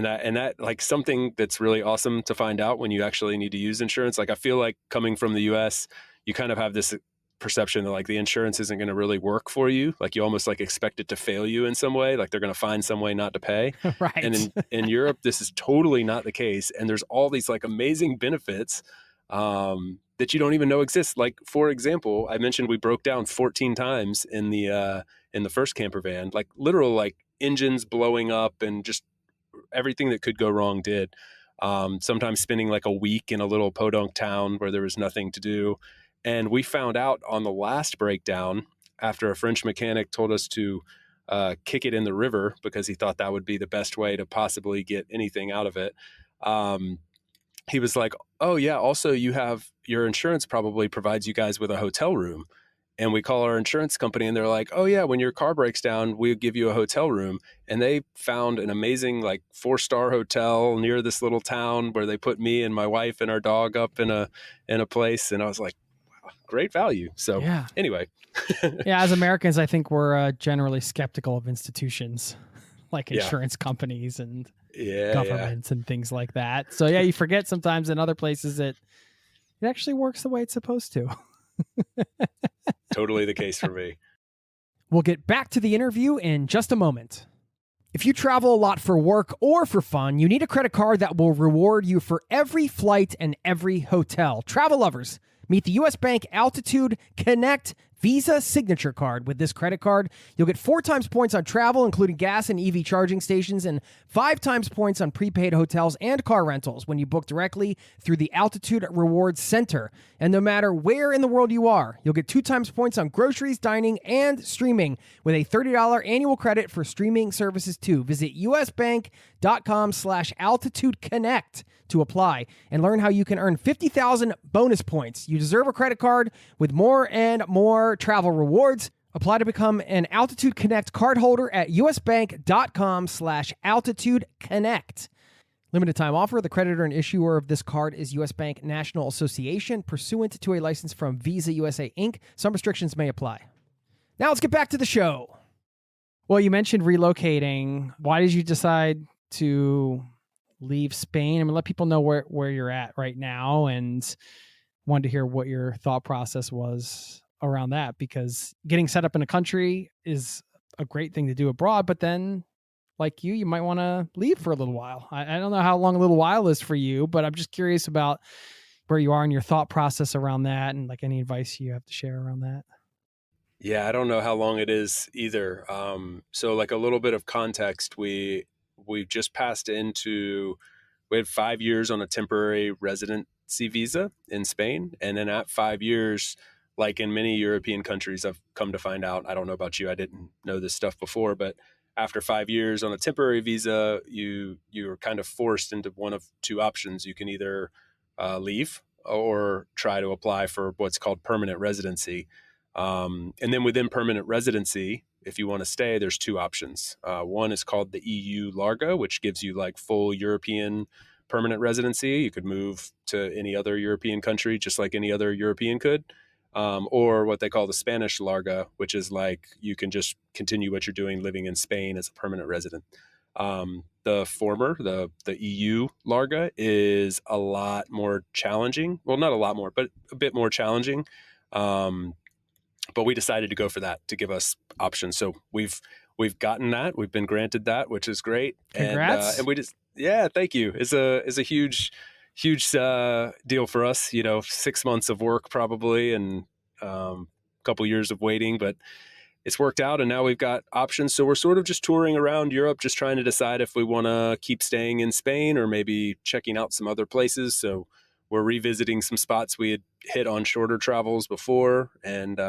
that like something that's really awesome to find out when you actually need to use insurance. Like, I feel like coming from the US, you kind of have this perception that like the insurance isn't going to really work for you. Like you almost like expect it to fail you in some way. Like they're going to find some way not to pay. right. And in Europe, this is totally not the case. And there's all these like amazing benefits, that you don't even know exist. Like, for example, I mentioned we broke down 14 times in the first camper van, like literal, like engines blowing up and just everything that could go wrong did. Sometimes spending like a week in a little podunk town where there was nothing to do. And we found out on the last breakdown, after a French mechanic told us to kick it in the river because he thought that would be the best way to possibly get anything out of it. He was like, oh yeah, also your insurance probably provides you guys with a hotel room. And we call our insurance company and they're like, oh yeah, when your car breaks down, we'll give you a hotel room. And they found an amazing like 4-star hotel near this little town where they put me and my wife and our dog up in a place. And I was like, wow, great value. So yeah. Anyway. Yeah. As Americans, I think we're generally skeptical of institutions like insurance companies and governments and things like that. So yeah, you forget sometimes in other places that it actually works the way it's supposed to. Totally the case for me. We'll get back to the interview in just a moment. If you travel a lot for work or for fun, you need a credit card that will reward you for every flight and every hotel. Travel lovers, meet the U.S. Bank Altitude Connect Visa Signature Card. With this credit card, you'll get 4 times points on travel, including gas and EV charging stations, and 5 times points on prepaid hotels and car rentals when you book directly through the Altitude Rewards Center. And no matter where in the world you are, you'll get 2 times points on groceries, dining, and streaming with a $30 annual credit for streaming services too. Visit usbank.com/altitudeconnect to apply and learn how you can earn 50,000 bonus points. You deserve a credit card with more and more travel rewards. Apply to become an Altitude Connect card holder at usbank.com/altitudeconnect. Limited time offer. The creditor and issuer of this card is U.S. Bank National Association, pursuant to a license from Visa USA Inc. Some restrictions may apply. Now let's get back to the show. Well, you mentioned relocating. Why did you decide to leave Spain? I mean, let people know where you're at right now, and wanted to hear what your thought process was around that, because getting set up in a country is a great thing to do abroad, but then like you might want to leave for a little while. I don't know how long a little while is for you, but I'm just curious about where you are in your thought process around that, and like any advice you have to share around that. Yeah, I don't know how long it is either. So like a little bit of context, we've just passed into, we had 5 years on a temporary residency visa in Spain. And then at 5 years, like in many European countries, I've come to find out, I don't know about you, I didn't know this stuff before, but after 5 years on a temporary visa, you're kind of forced into one of 2 options. You can either leave or try to apply for what's called permanent residency. And then within permanent residency, if you want to stay, there's 2 options. One is called the EU Largo, which gives you like full European permanent residency. You could move to any other European country, just like any other European could. Or what they call the Spanish Larga, which is like you can just continue what you're doing living in Spain as a permanent resident. The former, the EU Larga, is a lot more challenging. Well, not a lot more, but a bit more challenging. But we decided to go for that to give us options. So we've gotten that. We've been granted that, which is great. Congrats. And we just, yeah, thank you. It's a huge deal for us. 6 months of work probably, and a couple years of waiting, but it's worked out, and now we've got options. So we're sort of just touring around Europe, just trying to decide if we want to keep staying in Spain or maybe checking out some other places. So we're revisiting some spots we had hit on shorter travels before, and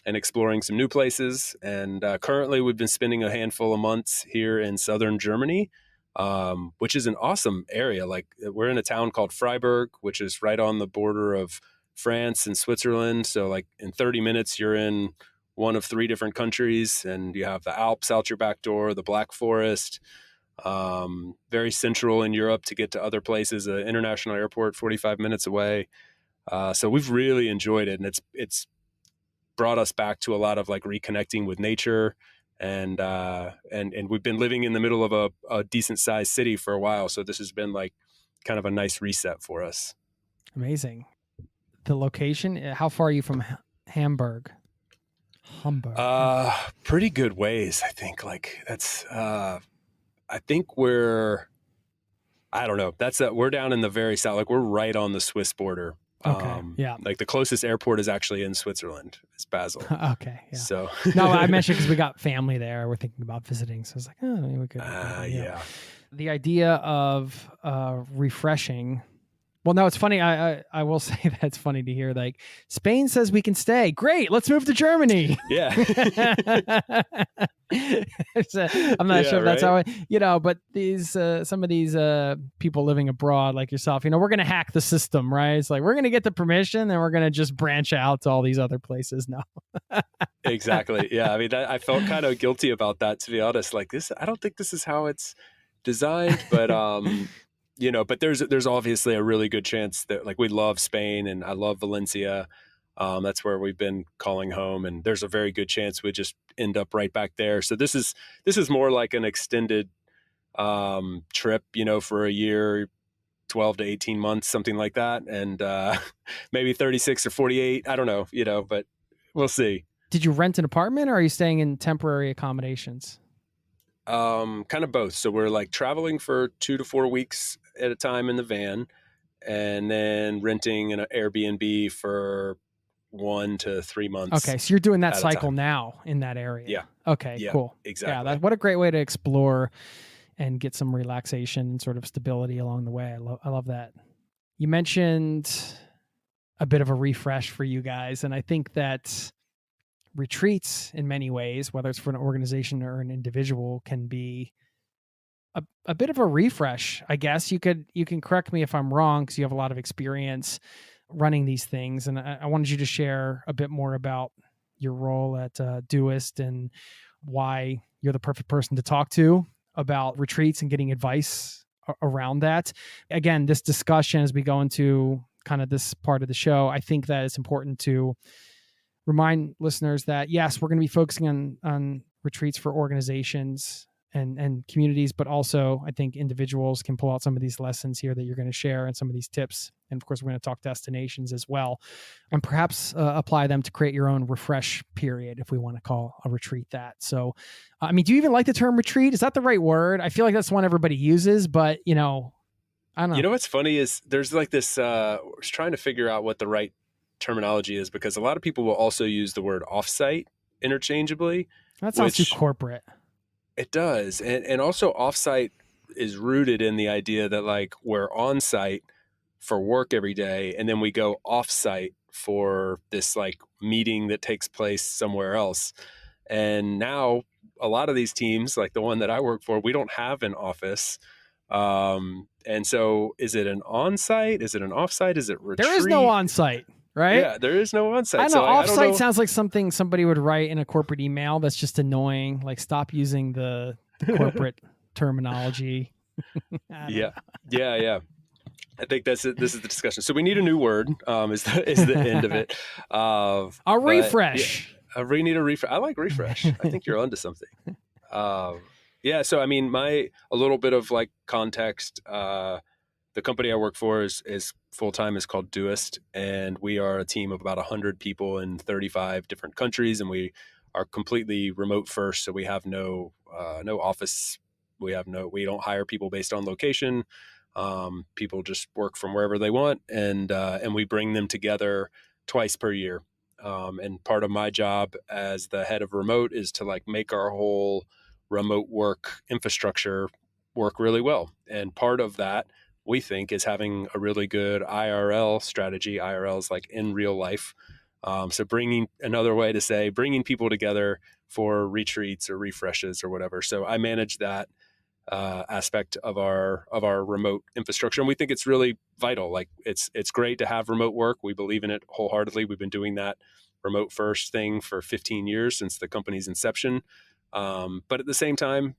exploring some new places. And currently we've been spending a handful of months here in southern Germany, which is an awesome area. Like, we're in a town called Freiburg, which is right on the border of France and Switzerland. So like in 30 minutes, you're in one of 3 different countries, and you have the Alps out your back door, the Black Forest, very central in Europe to get to other places, an international airport 45 minutes away. So we've really enjoyed it, and it's brought us back to a lot of like reconnecting with nature, and we've been living in the middle of a decent sized city for a while. So this has been like kind of a nice reset for us. Amazing. The location, how far are you from Hamburg? Pretty good ways, I think. Like that's, I think we're down in the very south. Like we're right on the Swiss border. Okay. Yeah. Like the closest airport is actually in Switzerland. It's Basel. Okay. Yeah. So no, I mentioned because we got family there. We're thinking about visiting. So I was like, oh, maybe we could. Yeah. The idea of refreshing. Well, no, it's funny. I will say that it's funny to hear, like, Spain says we can stay. Great. Let's move to Germany. Yeah. I'm not sure if that's how but these, some of these people living abroad like yourself, we're going to hack the system, right? It's like, we're going to get the permission and we're going to just branch out to all these other places now. Exactly. Yeah. I mean, I felt kind of guilty about that, to be honest. Like this, I don't think this is how it's designed, but, but there's obviously a really good chance that, like, we love Spain and I love Valencia. That's where we've been calling home, and there's a very good chance we just end up right back there. So this is more like an extended trip, for a year, 12 to 18 months, something like that. And maybe 36 or 48. I don't know, but we'll see. Did you rent an apartment, or are you staying in temporary accommodations? Kind of both. So we're like traveling for 2 to 4 weeks at a time in the van, and then renting an Airbnb for 1 to 3 months. Okay. So you're doing that cycle now in that area. Yeah. Okay, yeah, cool. Exactly. Yeah. What a great way to explore and get some relaxation and sort of stability along the way. I love that. You mentioned a bit of a refresh for you guys. And I think that retreats in many ways, whether it's for an organization or an individual, can be a bit of a refresh. I guess you can correct me if I'm wrong, because you have a lot of experience running these things. And I wanted you to share a bit more about your role at Doist and why you're the perfect person to talk to about retreats and getting advice around that. Again, this discussion, as we go into kind of this part of the show, I think that it's important to remind listeners that, yes, we're going to be focusing on retreats for organizations and communities, but also I think individuals can pull out some of these lessons here that you're going to share and some of these tips. And of course, we're going to talk destinations as well, and perhaps apply them to create your own refresh period, if we want to call a retreat that. So, I mean, do you even like the term retreat? Is that the right word? I feel like that's one everybody uses, but I don't know. What's funny is there's like this, I was trying to figure out what the right terminology is, because a lot of people will also use the word offsite interchangeably. That sounds too corporate. It does. And also offsite is rooted in the idea that, like, we're on site for work every day, and then we go offsite for this like meeting that takes place somewhere else. And now a lot of these teams, like the one that I work for, we don't have an office. And so is it an on-site? Is it an off-site? Is it retreat? There is no on-site. Right? Yeah, there is no on-site. I know, off-site sounds like something somebody would write in a corporate email that's just annoying. Like, stop using the corporate terminology. I don't Yeah. know. Yeah. I think that's it. This is the discussion. So we need a new word. Is the end of it. A But yeah, refresh. we need a refresh. I like refresh. I think you're onto something. Yeah. So I mean, a little bit of like context. The company I work for is full time, is called Doist, and we are a team of about 100 people in 35 different countries, and we are completely remote first. So we have no office. We don't hire people based on location. People just work from wherever they want, and we bring them together twice per year. And part of my job as the head of remote is to like make our whole remote work infrastructure work really well. And part of that, we think, is having a really good IRL strategy. IRL is like in real life. So bringing people together for retreats or refreshes or whatever. So I manage that aspect of our remote infrastructure, and we think it's really vital. Like it's great to have remote work. We believe in it wholeheartedly. We've been doing that remote first thing for 15 years since the company's inception. But at the same time,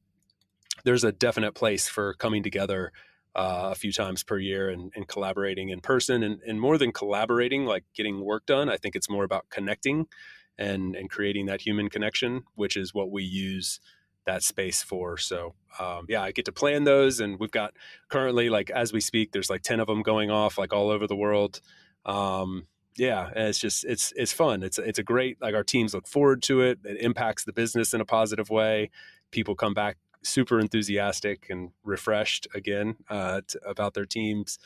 there's a definite place for coming together a few times per year and collaborating in person, and more than collaborating, like getting work done. I think it's more about connecting and creating that human connection, which is what we use that space for. So yeah, I get to plan those, and we've got currently, like as we speak, there's like 10 of them going off like all over the world. Yeah, and it's fun. It's a great, like, our teams look forward to it. It impacts the business in a positive way. People come back super enthusiastic and refreshed again about their teams.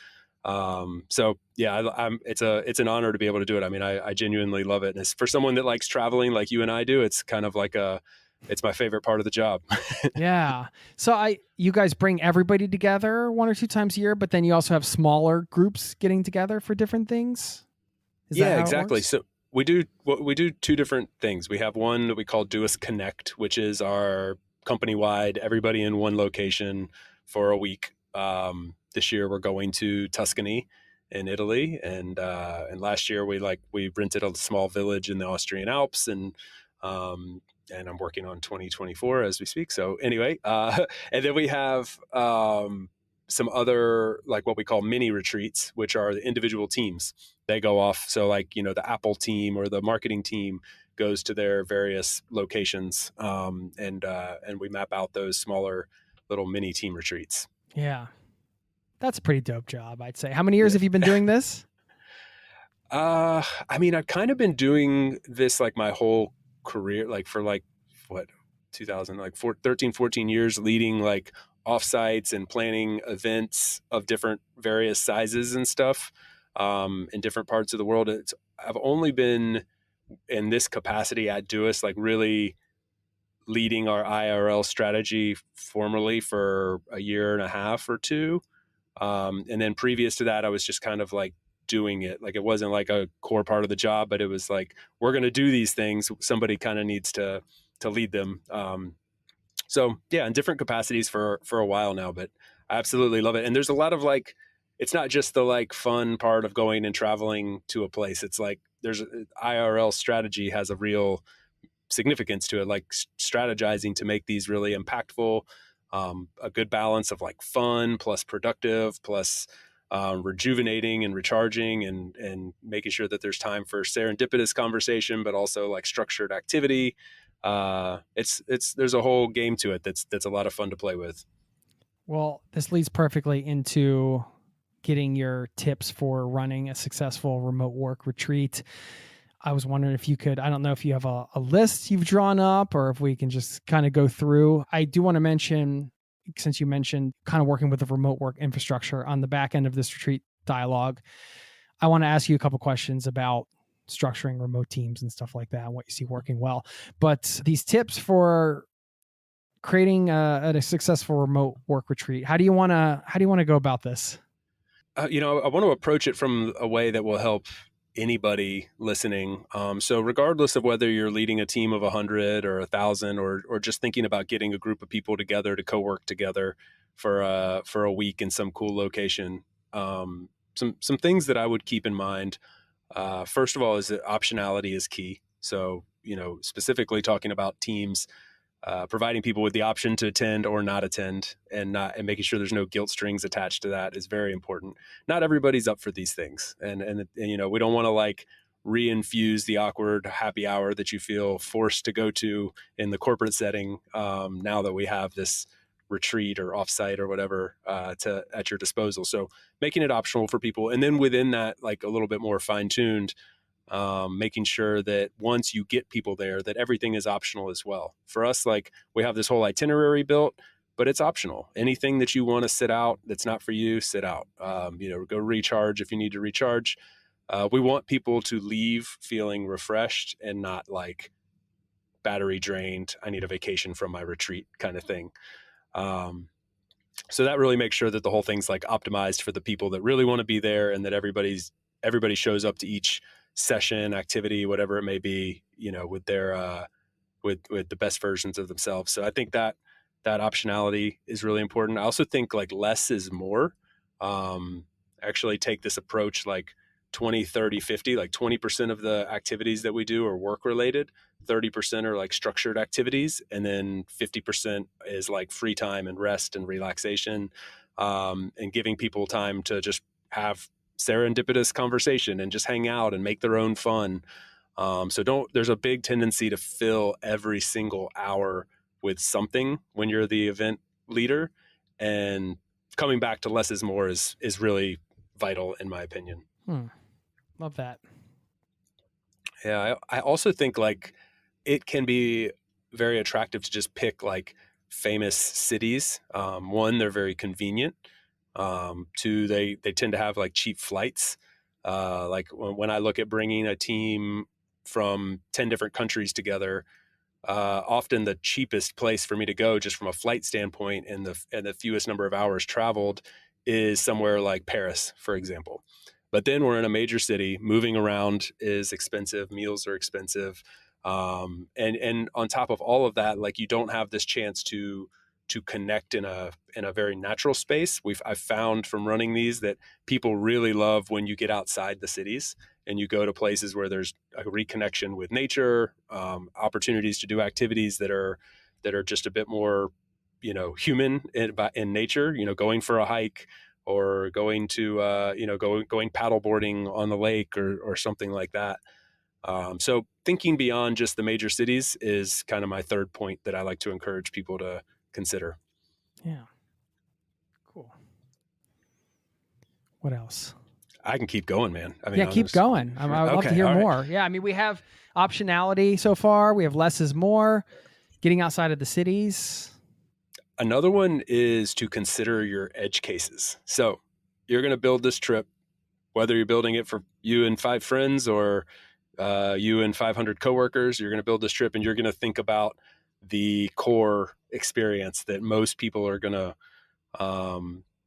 So yeah, it's an honor to be able to do it. I mean, I genuinely love it. And it's, for someone that likes traveling like you and I do, it's kind of like it's my favorite part of the job. Yeah. So you guys bring everybody together one or two times a year, but then you also have smaller groups getting together for different things. Is that Yeah, how it exactly. works? So we do two different things. We have one that we call Doist Connect, which is our company wide, everybody in one location for a week. This year we're going to Tuscany in Italy, and last year we rented a small village in the Austrian Alps, and I'm working on 2024 as we speak. So anyway, and then we have some other, like, what we call mini retreats, which are the individual teams. They go off. So like, the Apple team or the marketing team goes to their various locations, and we map out those smaller little mini team retreats. Yeah. That's a pretty dope job, I'd say. How many years Yeah. have you been doing this? I mean, I've kind of been doing this like my whole career, like for like what, 2000, like 13, 14 years, leading like offsites and planning events of different various sizes and stuff, in different parts of the world. I've only been in this capacity at Doist, like really leading our IRL strategy formally for a year and a half or two. And then previous to that, I was just kind of like doing it. Like, it wasn't like a core part of the job, but it was like, we're going to do these things. Somebody kind of needs to lead them. So yeah, in different capacities for a while now, but I absolutely love it. And there's a lot of like, it's not just the like fun part of going and traveling to a place. It's like there's IRL strategy has a real significance to it, like strategizing to make these really impactful, a good balance of like fun plus productive plus rejuvenating and recharging, and making sure that there's time for serendipitous conversation, but also like structured activity. There's a whole game to it that's a lot of fun to play with. Well, this leads perfectly into getting your tips for running a successful remote work retreat. I was wondering if you could, I don't know if you have a list you've drawn up or if we can just kind of go through. I do want to mention, since you mentioned kind of working with the remote work infrastructure on the back end of this retreat dialogue, I want to ask you a couple questions about structuring remote teams and stuff like that and what you see working well. But these tips for creating a successful remote work retreat, how do you want to go about this? I want to approach it from a way that will help anybody listening. So regardless of whether you're leading a team of 100 or 1,000, or just thinking about getting a group of people together to co-work together for a week in some cool location, some things that I would keep in mind. First of all, is that optionality is key. So, specifically talking about teams, providing people with the option to attend or not attend, and making sure there's no guilt strings attached to that is very important. Not everybody's up for these things, and we don't want to like reinfuse the awkward happy hour that you feel forced to go to in the corporate setting. Now that we have this retreat or offsite or whatever at your disposal, so making it optional for people, and then within that, like a little bit more fine tuned. Making sure that once you get people there, that everything is optional as well. For us, like we have this whole itinerary built, but it's optional. Anything that you want to sit out that's not for you, sit out. Go recharge if you need to recharge. We want people to leave feeling refreshed and not like battery drained. I need a vacation from my retreat kind of thing. So that really makes sure that the whole thing's like optimized for the people that really want to be there, and that everybody shows up to each session, activity, whatever it may be, with their with the best versions of themselves. So I think that optionality is really important. I also think like less is more. Actually take this approach like 20, 30, 50, like 20% of the activities that we do are work related, 30% are like structured activities, and then 50% is like free time and rest and relaxation, and giving people time to just have serendipitous conversation and just hang out and make their own fun. There's a big tendency to fill every single hour with something when you're the event leader, and coming back to less is more is really vital in my opinion. Love that. Yeah. I also think like it can be very attractive to just pick like famous cities. One, they're very convenient. Two, they tend to have like cheap flights. Like when I look at bringing a team from 10 different countries together, often the cheapest place for me to go just from a flight standpoint and the fewest number of hours traveled is somewhere like Paris, for example. But then we're in a major city, moving around is expensive, meals are expensive. And on top of all of that, like you don't have this chance to connect in a very natural space. I've found from running these that people really love when you get outside the cities and you go to places where there's a reconnection with nature, opportunities to do activities that are just a bit more, human in nature, going for a hike or going to, going paddleboarding on the lake or something like that. So thinking beyond just the major cities is kind of my third point that I like to encourage people to consider. Yeah. Cool. What else? I can keep going, man. I mean, keep going. I would love to hear more. Yeah. I mean, we have optionality so far. We have less is more, getting outside of the cities. Another one is to consider your edge cases. So you're going to build this trip, whether you're building it for you and 5 friends or you and 500 coworkers, you're going to build this trip and you're going to think about the core experience that most people are going to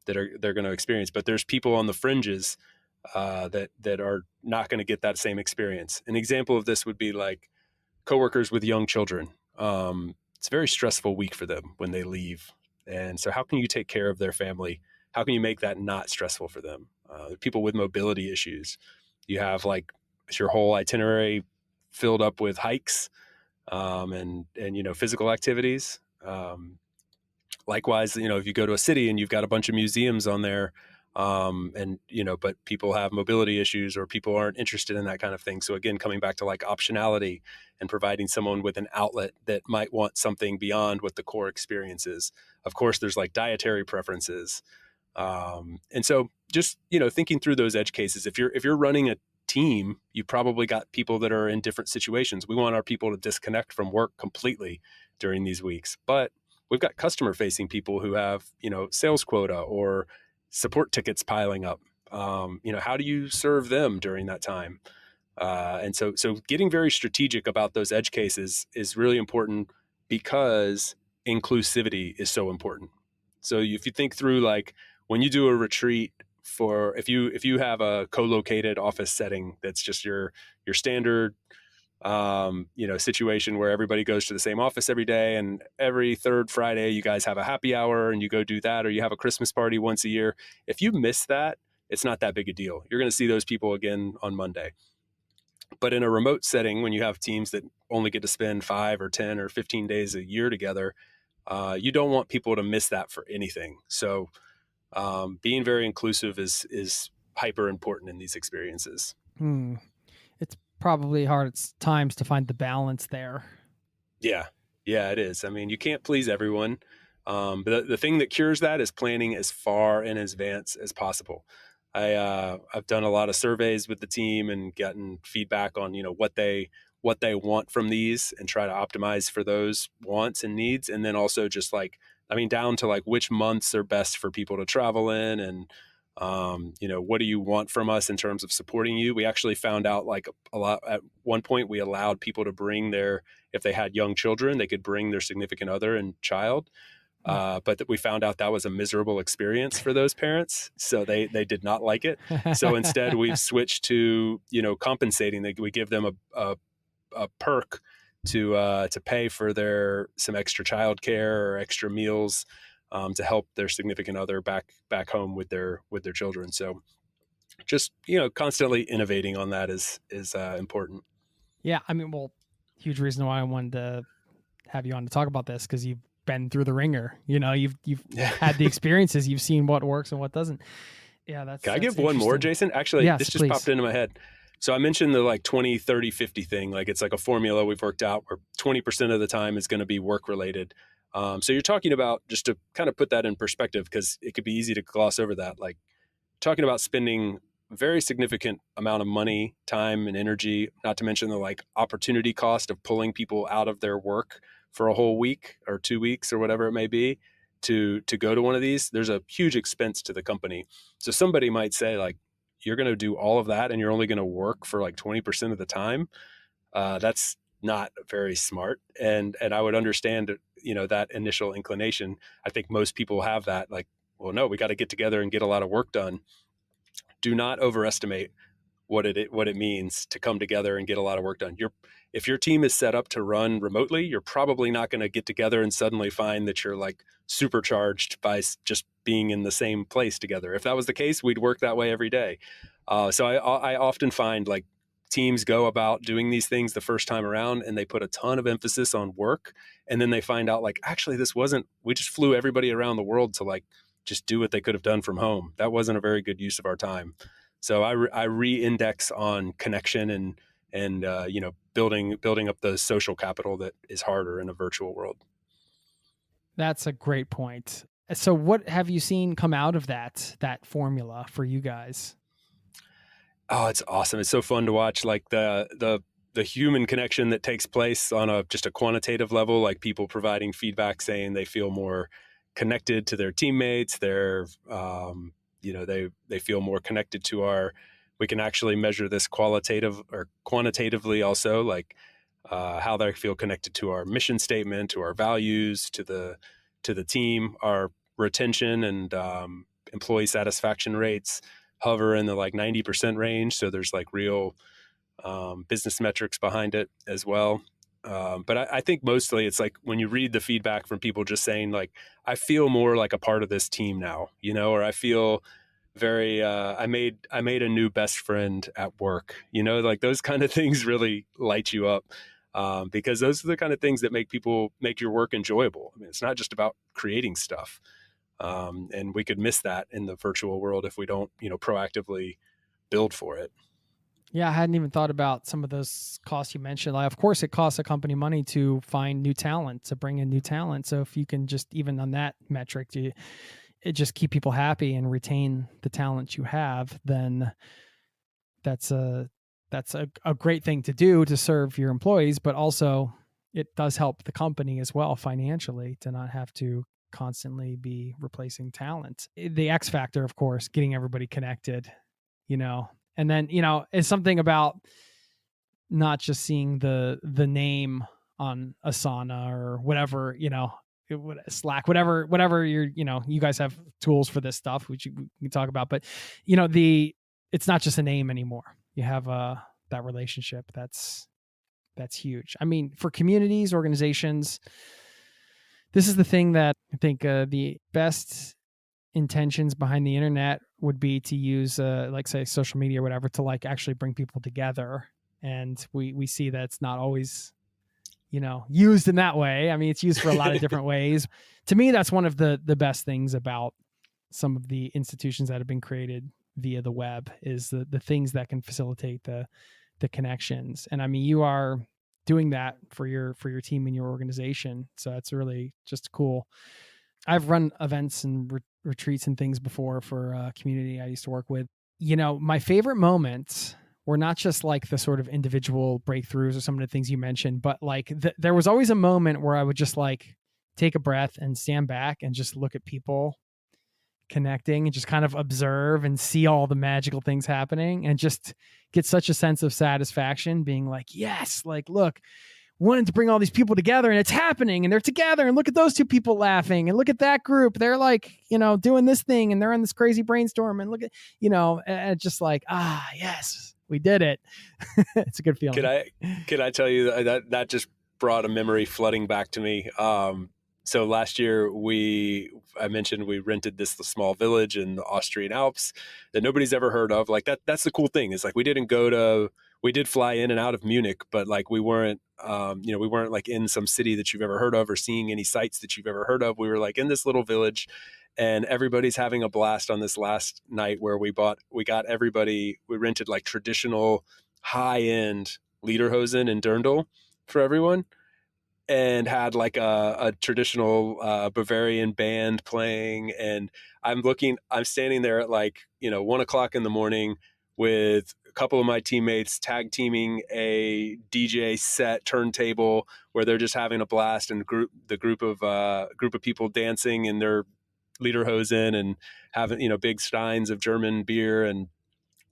they're going to experience. But there's people on the fringes that are not going to get that same experience. An example of this would be like coworkers with young children. It's a very stressful week for them when they leave. And so how can you take care of their family? How can you make that not stressful for them? People with mobility issues. You have like your whole itinerary filled up with hikes and physical activities. Likewise, if you go to a city and you've got a bunch of museums on there, but people have mobility issues or people aren't interested in that kind of thing. So again, coming back to like optionality and providing someone with an outlet that might want something beyond what the core experience is. Of course, there's like dietary preferences. And so just, thinking through those edge cases, if you're running a team, you probably got people that are in different situations. We want our people to disconnect from work completely during these weeks, but we've got customer facing people who have, sales quota or support tickets piling up. How do you serve them during that time? And so getting very strategic about those edge cases is really important because inclusivity is so important. So if you think through, like when you do a retreat for, if you have a co-located office setting, that's just your standard, situation where everybody goes to the same office every day, and every third Friday you guys have a happy hour and you go do that, or you have a Christmas party once a year. If you miss that, it's not that big a deal. You're going to see those people again on Monday. But in a remote setting, when you have teams that only get to spend 5 or 10 or 15 days a year together, you don't want people to miss that for anything. So being very inclusive is hyper important in these experiences. It's probably hard at times to find the balance there. Yeah, it is. I mean, you can't please everyone. But the thing that cures that is planning as far in advance as possible. I've done a lot of surveys with the team and gotten feedback on what they want from these, and try to optimize for those wants and needs. And then also just down to which months are best for people to travel in, and what do you want from us in terms of supporting you. We actually found out a lot at one point. We allowed people to bring if they had young children, they could bring their significant other and child. But we found out that was a miserable experience for those parents. So they did not like it. So instead we've switched to, compensating. We give them a perk to pay for some extra childcare or extra meals, to help their significant other back home with their children. So just, constantly innovating on that is important. Yeah. I mean, well, huge reason why I wanted to have you on to talk about this, because you've been through the ringer. You've had the experiences. You've seen what works and what doesn't. Yeah, Can I give one more, Jason? Actually, yes, this just popped into my head. So I mentioned the 20, 30, 50 thing. It's like a formula we've worked out where 20% of the time is going to be work related. So you're talking about, just to kind of put that in perspective, because it could be easy to gloss over that, talking about spending a very significant amount of money, time, and energy, not to mention the opportunity cost of pulling people out of their work for a whole week or 2 weeks or whatever it may be to go to one of these. There's a huge expense to the company. So somebody might say you're going to do all of that and you're only going to work for 20% of the time. That's not very smart. And I would understand, that initial inclination. I think most people have that, well, no, we got to get together and get a lot of work done. Do not overestimate what it means to come together and get a lot of work done. If your team is set up to run remotely, you're probably not going to get together and suddenly find that you're supercharged by just being in the same place together. If that was the case, we'd work that way every day. So I often find teams go about doing these things the first time around and they put a ton of emphasis on work, and then they find out actually we just flew everybody around the world to just do what they could have done from home. That wasn't a very good use of our time. So I re-index on connection and building up the social capital that is harder in a virtual world. That's a great point. So what have you seen come out of that formula for you guys? Oh, it's awesome. It's so fun to watch the human connection that takes place on just a quantitative level, people providing feedback saying they feel more connected to their teammates. They're they feel more connected to we can actually measure this qualitative or quantitatively also, how they feel connected to our mission statement, to our values, to the team. Our retention and employee satisfaction rates hover in the 90% range. So there's real business metrics behind it as well. But I think mostly it's when you read the feedback from people just saying I feel more like a part of this team now, or I feel very, I made a new best friend at work, those kind of things really light you up, because those are the kind of things that make your work enjoyable. I mean, it's not just about creating stuff. And we could miss that in the virtual world if we don't, proactively build for it. Yeah, I hadn't even thought about some of those costs you mentioned. Of course, it costs a company money to find new talent, to bring in new talent. So if you can just, even on that metric, it just keep people happy and retain the talent you have, then that's a great thing to do to serve your employees. But also, it does help the company as well financially to not have to constantly be replacing talent. The X factor, of course, getting everybody connected, and then, it's something about not just seeing the name on Asana or whatever, Slack, whatever you guys have tools for this stuff, which we can talk about, but it's not just a name anymore. You have that relationship. That's huge. I mean, for communities, organizations, this is the thing that I think the best intentions behind the internet would be to use say social media or whatever to actually bring people together. And we see that it's not always, used in that way. I mean, it's used for a lot of different ways. To me, that's one of the best things about some of the institutions that have been created via the web, is the things that can facilitate the connections. And I mean, you are doing that for your team and your organization. So it's really just cool. I've run events and retreats and things before for a community I used to work with. My favorite moments were not just like the sort of individual breakthroughs or some of the things you mentioned, but like there was always a moment where I would just like take a breath and stand back and just look at people connecting and just kind of observe and see all the magical things happening, and just get such a sense of satisfaction being like, yes, like, look, wanted to bring all these people together and it's happening and they're together, and look at those two people laughing, and look at that group. They're like, doing this thing and they're in this crazy brainstorm, and look at, and just like, yes, we did it. It's a good feeling. Could I tell you that just brought a memory flooding back to me. So last year I mentioned we rented this small village in the Austrian Alps that nobody's ever heard of. Like that's the cool thing, is like we did fly in and out of Munich, but like we weren't like in some city that you've ever heard of or seeing any sites that you've ever heard of. We were like in this little village, and everybody's having a blast on this last night where we rented like traditional high-end lederhosen and dirndl for everyone, and had like a traditional Bavarian band playing. And I'm standing there at like, 1:00 in the morning with a couple of my teammates tag teaming a DJ set turntable where they're just having a blast, and the group of people dancing in their lederhosen and having, big steins of German beer. And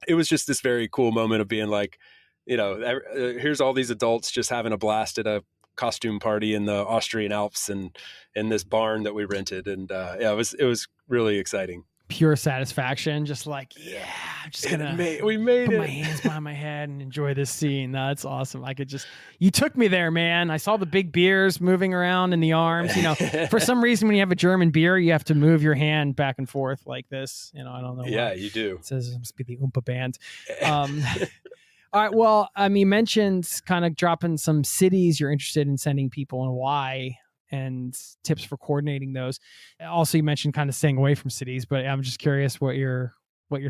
it was just this very cool moment of being like, here's all these adults just having a blast at a costume party in the Austrian Alps and in this barn that we rented. And it was really exciting. Pure satisfaction, just like, yeah, I'm just gonna put my hands behind my head and enjoy this scene. No, that's awesome. You took me there, man. I saw the big beers moving around in the arms. For some reason, when you have a German beer, you have to move your hand back and forth like this. I don't know. Yeah, why. You do. It says it must be the Oompa band. All right. Well, you mentioned kind of dropping some cities you're interested in sending people and why, and tips for coordinating those. Also, you mentioned kind of staying away from cities, but I'm just curious what you're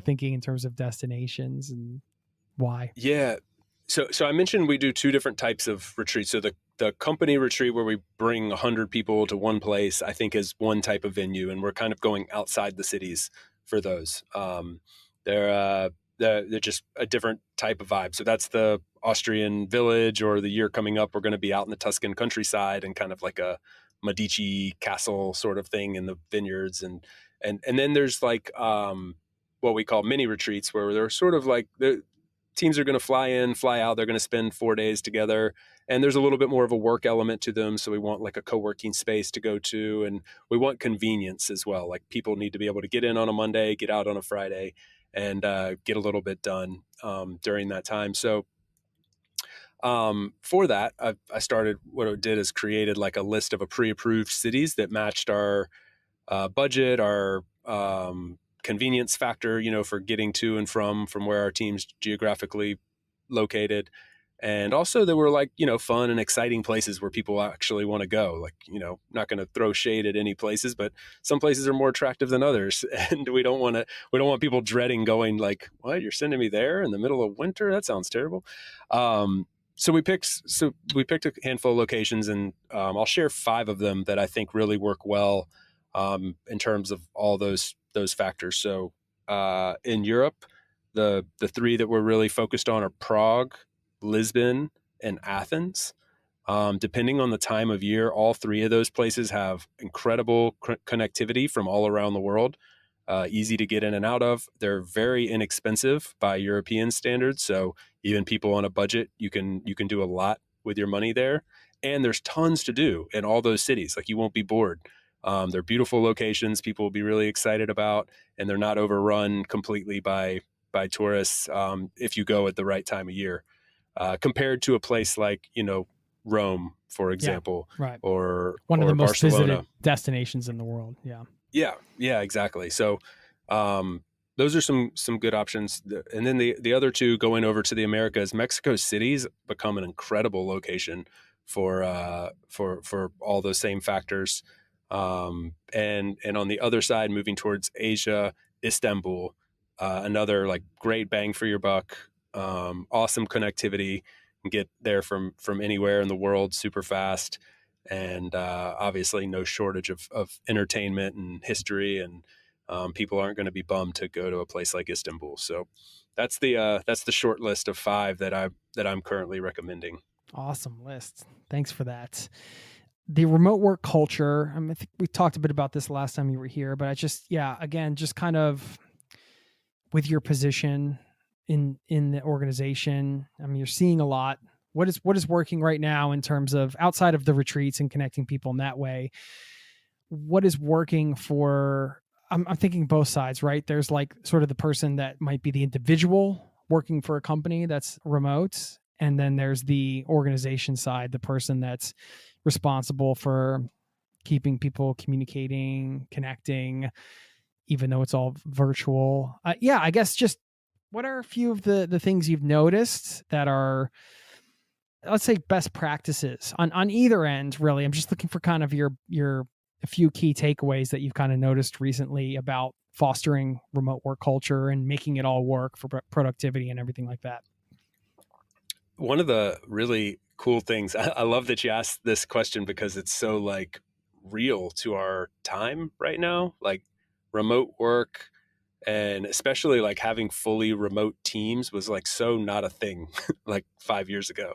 thinking in terms of destinations and why. Yeah. So I mentioned we do two different types of retreats. So the company retreat where we bring 100 people to one place, I think is one type of venue, and we're kind of going outside the cities for those. They're just a different type of vibe. So that's the Austrian village, or the year coming up, we're going to be out in the Tuscan countryside and kind of like a Medici castle sort of thing in the vineyards. And then there's like what we call mini retreats, where they're sort of like the teams are going to fly in, fly out. They're going to spend 4 days together, and there's a little bit more of a work element to them. So we want like a co-working space to go to, and we want convenience as well. Like people need to be able to get in on a Monday, get out on a Friday, and get a little bit done during that time. So for that, I started, what I did is created like a list of pre-approved cities that matched our budget, our convenience factor, for getting to and from where our team's geographically located. And also there were like, fun and exciting places where people actually want to go. Like, not going to throw shade at any places, but some places are more attractive than others. And we don't want people dreading going like, what, you're sending me there in the middle of winter? That sounds terrible. So we picked a handful of locations, and I'll share 5 of them that I think really work well in terms of all those factors. So in Europe, the 3 that we're really focused on are Prague, Lisbon, and Athens. Depending on the time of year, all 3 of those places have incredible connectivity from all around the world, easy to get in and out of. They're very inexpensive by European standards. So even people on a budget, you can do a lot with your money there. And there's tons to do in all those cities. Like you won't be bored. They're beautiful locations people will be really excited about, and they're not overrun completely by tourists if you go at the right time of year. Compared to a place like, Rome, for example, yeah, right. or one of the most Barcelona. visited destinations in the world. Yeah. Yeah, exactly. So those are some good options. And then the other two going over to the Americas, Mexico City's become an incredible location for all those same factors. And on the other side, moving towards Asia, Istanbul, another like great bang for your buck, awesome connectivity, get there from anywhere in the world super fast, and obviously no shortage of entertainment and history, and people aren't going to be bummed to go to a place like Istanbul. So that's the short list of 5 that I'm currently recommending. Awesome list. Thanks for that. The remote work culture. I think we talked a bit about this last time you were here, but again, just kind of with your position in the organization. I mean, you're seeing a lot. What is working right now in terms of outside of the retreats and connecting people in that way? What is working for? I'm thinking both sides, right? There's like sort of the person that might be the individual working for a company that's remote, and then there's the organization side, the person that's responsible for keeping people communicating, connecting, even though it's all virtual. I guess just what are a few of the things you've noticed that are, let's say, best practices on either end, really? I'm just looking for kind of your a few key takeaways that you've kind of noticed recently about fostering remote work culture and making it all work for productivity and everything like that. One of the really cool things, I love that you asked this question because it's so like real to our time right now, like remote work, and especially like having fully remote teams was like so not a thing like 5 years ago.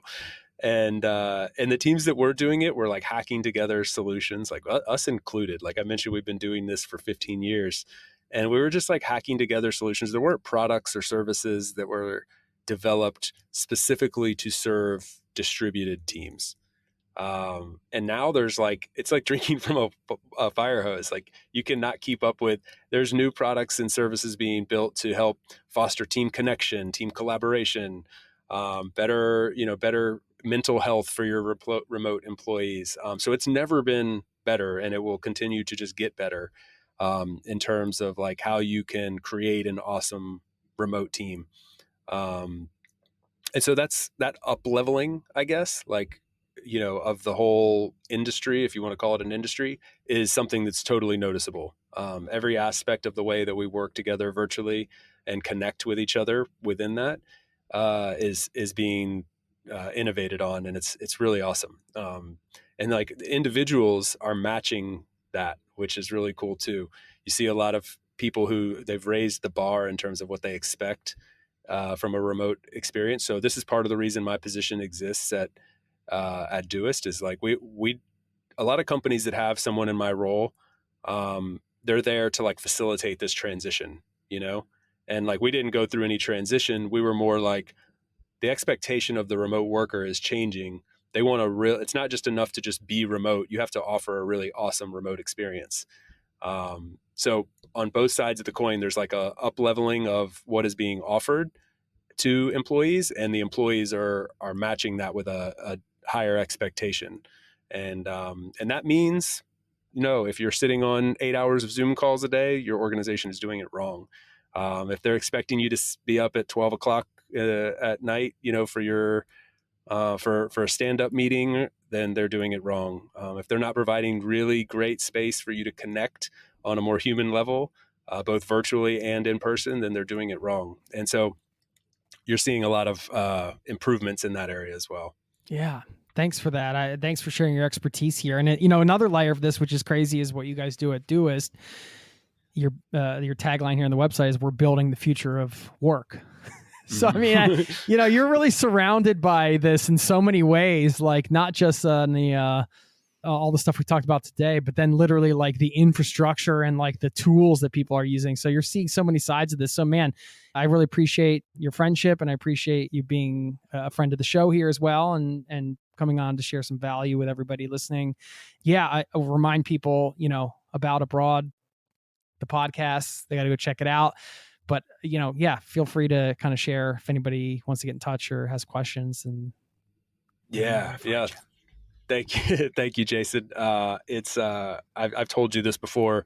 And the teams that were doing it were like hacking together solutions, like us included. Like I mentioned, we've been doing this for 15 years, and we were just like hacking together solutions. There weren't products or services that were developed specifically to serve distributed teams. And now there's like, it's like drinking from a fire hose. Like you cannot keep up with, there's new products and services being built to help foster team connection, team collaboration, better mental health for your remote employees. So it's never been better, and it will continue to just get better in terms of like how you can create an awesome remote team. And so that's that up leveling, I guess, like, of the whole industry, if you want to call it an industry, is something that's totally noticeable. Every aspect of the way that we work together virtually and connect with each other within that is being innovated on, and it's really awesome. And like the individuals are matching that, which is really cool too. You see a lot of people who they've raised the bar in terms of what they expect from a remote experience. So this is part of the reason my position exists at Doist, is like we a lot of companies that have someone in my role, they're there to like facilitate this transition, and like we didn't go through any transition. We were more like, the expectation of the remote worker is changing. They want it's not just enough to just be remote. You have to offer a really awesome remote experience. So on both sides of the coin, there's like a up leveling of what is being offered to employees, and the employees are matching that with a higher expectation. And that means, if you're sitting on 8 hours of Zoom calls a day, your organization is doing it wrong. If they're expecting you to be up at 12 o'clock at night, for your for a stand-up meeting, then they're doing it wrong. If they're not providing really great space for you to connect on a more human level, both virtually and in person, then they're doing it wrong. And so you're seeing a lot of improvements in that area as well. Yeah. Thanks for that. Thanks for sharing your expertise here. And another layer of this, which is crazy, is what you guys do at Doist. Your tagline here on the website is, "We're building the future of work." So, I mean, you're really surrounded by this in so many ways, like not just on the all the stuff we talked about today, but then literally like the infrastructure and like the tools that people are using. So you're seeing so many sides of this. So, man, I really appreciate your friendship, and I appreciate you being a friend of the show here as well, and coming on to share some value with everybody listening. Yeah, I'll remind people, about Abroad, the podcast. They got to go check it out. But, feel free to kind of share if anybody wants to get in touch or has questions. And yeah. Thank you. Thank you, Jason. I've told you this before.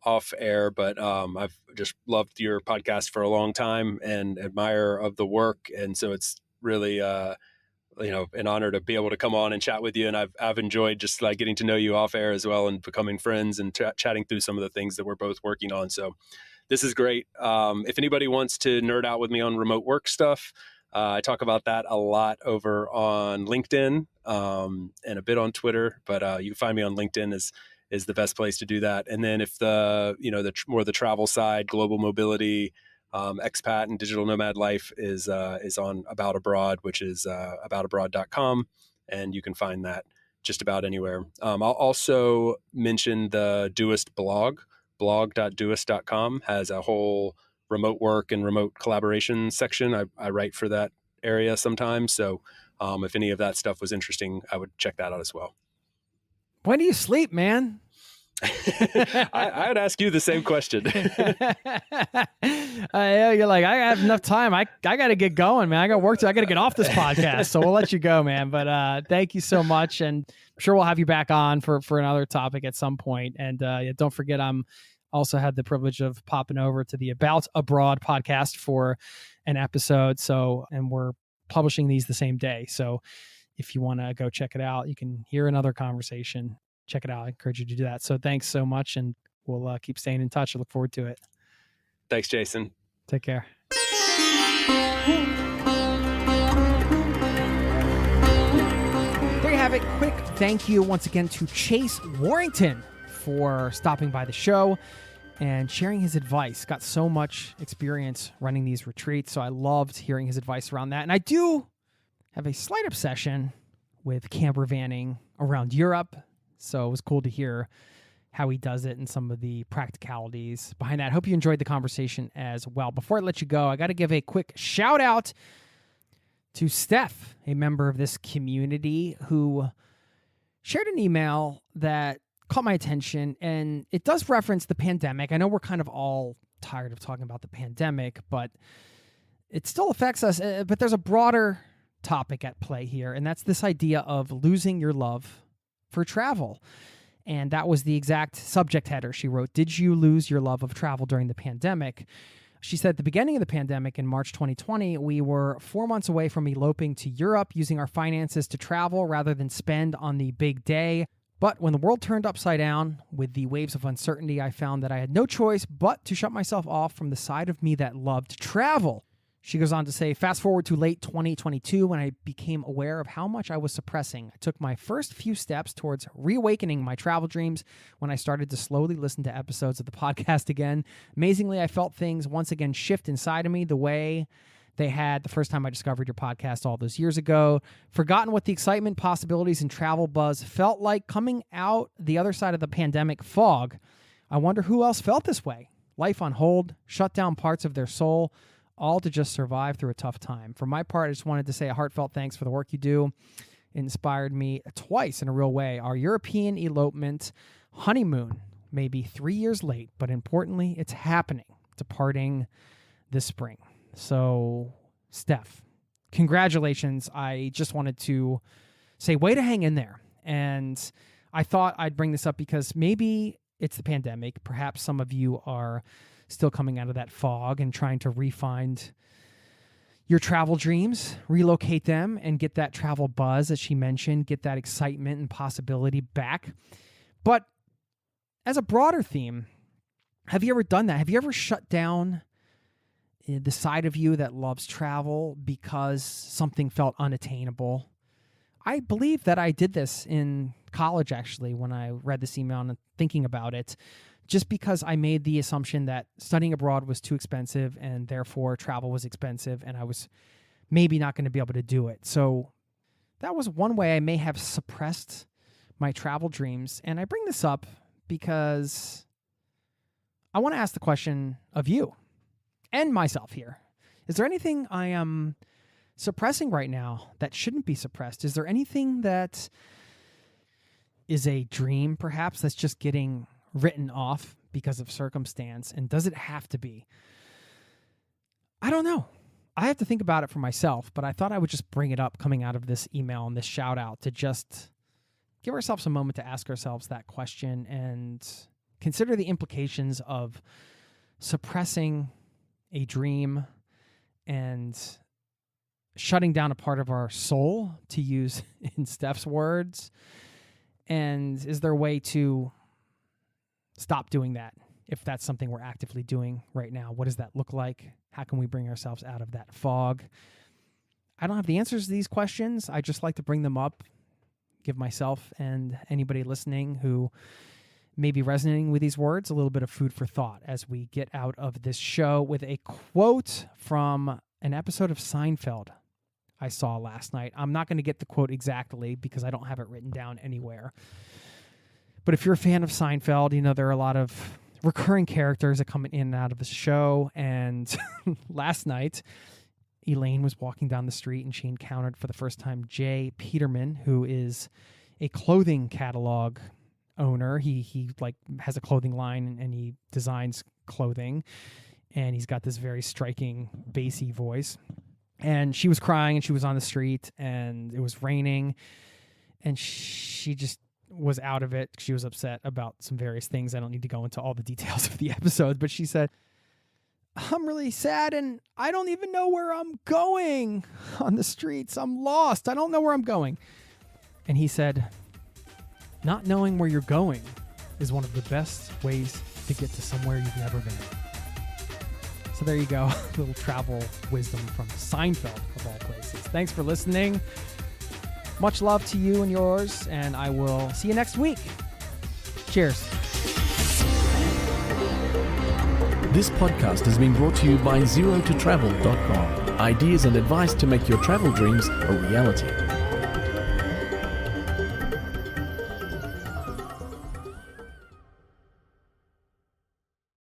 off air, but I've just loved your podcast for a long time and admire of the work. And so it's really, an honor to be able to come on and chat with you. And I've enjoyed just like getting to know you off air as well and becoming friends and chatting through some of the things that we're both working on. So this is great. If anybody wants to nerd out with me on remote work stuff, I talk about that a lot over on LinkedIn and a bit on Twitter, but you can find me on LinkedIn is the best place to do that. And then if more the travel side, global mobility, expat and digital nomad life is on About Abroad, which is aboutabroad.com, and you can find that just about anywhere. I'll also mention the Doist blog.doist.com has a whole remote work and remote collaboration section. I write for that area sometimes. So if any of that stuff was interesting, I would check that out as well. When do you sleep, man? I would ask you the same question. You're like, I have enough time. I got to get going, man. I got work to. I got to get off this podcast. So we'll let you go, man. But thank you so much, and I'm sure we'll have you back on for another topic at some point. And don't forget, I'm also had the privilege of popping over to the About Abroad podcast for an episode. So, and we're publishing these the same day. So if you want to go check it out, you can hear another conversation. Check it out. I encourage you to do that. So thanks so much, and we'll keep staying in touch. I look forward to it. Thanks, Jason. Take care. There you have it. Quick thank you once again to Chase Warrington for stopping by the show and sharing his advice. Got so much experience running these retreats, so I loved hearing his advice around that. And I do have a slight obsession with campervanning around Europe, so it was cool to hear how he does it and some of the practicalities behind that. I hope you enjoyed the conversation as well. Before I let you go, I got to give a quick shout out to Steph, a member of this community, who shared an email that caught my attention, and it does reference the pandemic. I know we're kind of all tired of talking about the pandemic, but it still affects us. But there's a broader topic at play here, and that's this idea of losing your love for travel. And that was the exact subject header she wrote. Did you lose your love of travel during the pandemic? She said at the beginning of the pandemic in March 2020, we were 4 months away from eloping to Europe, using our finances to travel rather than spend on the big day. But when the world turned upside down with the waves of uncertainty, I found that I had no choice but to shut myself off from the side of me that loved travel. She goes on to say, fast forward to late 2022 when I became aware of how much I was suppressing. I took my first few steps towards reawakening my travel dreams when I started to slowly listen to episodes of the podcast again. Amazingly, I felt things once again shift inside of me the way they had the first time I discovered your podcast all those years ago. Forgotten what the excitement, possibilities, and travel buzz felt like coming out the other side of the pandemic fog. I wonder who else felt this way. Life on hold, shut down parts of their soul, all to just survive through a tough time. For my part, I just wanted to say a heartfelt thanks for the work you do. It inspired me twice in a real way. Our European elopement honeymoon may be 3 years late, but importantly, it's happening, departing this spring. So, Steph, congratulations. I just wanted to say, way to hang in there. And I thought I'd bring this up because maybe it's the pandemic. Perhaps some of you are still coming out of that fog and trying to re-find your travel dreams, relocate them, and get that travel buzz, as she mentioned, get that excitement and possibility back. But as a broader theme, have you ever done that? Have you ever shut down the side of you that loves travel because something felt unattainable? I believe that I did this in college, actually, when I read this email and thinking about it, just because I made the assumption that studying abroad was too expensive and therefore travel was expensive and I was maybe not going to be able to do it. So that was one way I may have suppressed my travel dreams. And I bring this up because I want to ask the question of you and myself here. Is there anything I am suppressing right now that shouldn't be suppressed? Is there anything that is a dream, perhaps, that's just getting written off because of circumstance? And does it have to be? I don't know. I have to think about it for myself, but I thought I would just bring it up coming out of this email and this shout out to just give ourselves a moment to ask ourselves that question and consider the implications of suppressing a dream and shutting down a part of our soul, to use in Steph's words. And is there a way to stop doing that? If that's something we're actively doing right now, what does that look like? How can we bring ourselves out of that fog? I don't have the answers to these questions. I just like to bring them up, give myself and anybody listening who may be resonating with these words a little bit of food for thought as we get out of this show with a quote from an episode of Seinfeld I saw last night. I'm not going to get the quote exactly because I don't have it written down anywhere. But if you're a fan of Seinfeld, you know there are a lot of recurring characters that come in and out of the show. And last night, Elaine was walking down the street and she encountered for the first time Jay Peterman, who is a clothing catalog owner. He like has a clothing line and he designs clothing, and he's got this very striking bassy voice. And she was crying and she was on the street and it was raining and she just was out of it. She was upset about some various things. I don't need to go into all the details of the episode, but she said, "I'm really sad and I don't even know where I'm going on the streets. I'm lost. I don't know where I'm going." And he said, "Not knowing where you're going is one of the best ways to get to somewhere you've never been." So there you go. A little travel wisdom from Seinfeld, of all places. Thanks for listening. Much love to you and yours, and I will see you next week. Cheers. This podcast has been brought to you by ZeroToTravel.com. Ideas and advice to make your travel dreams a reality.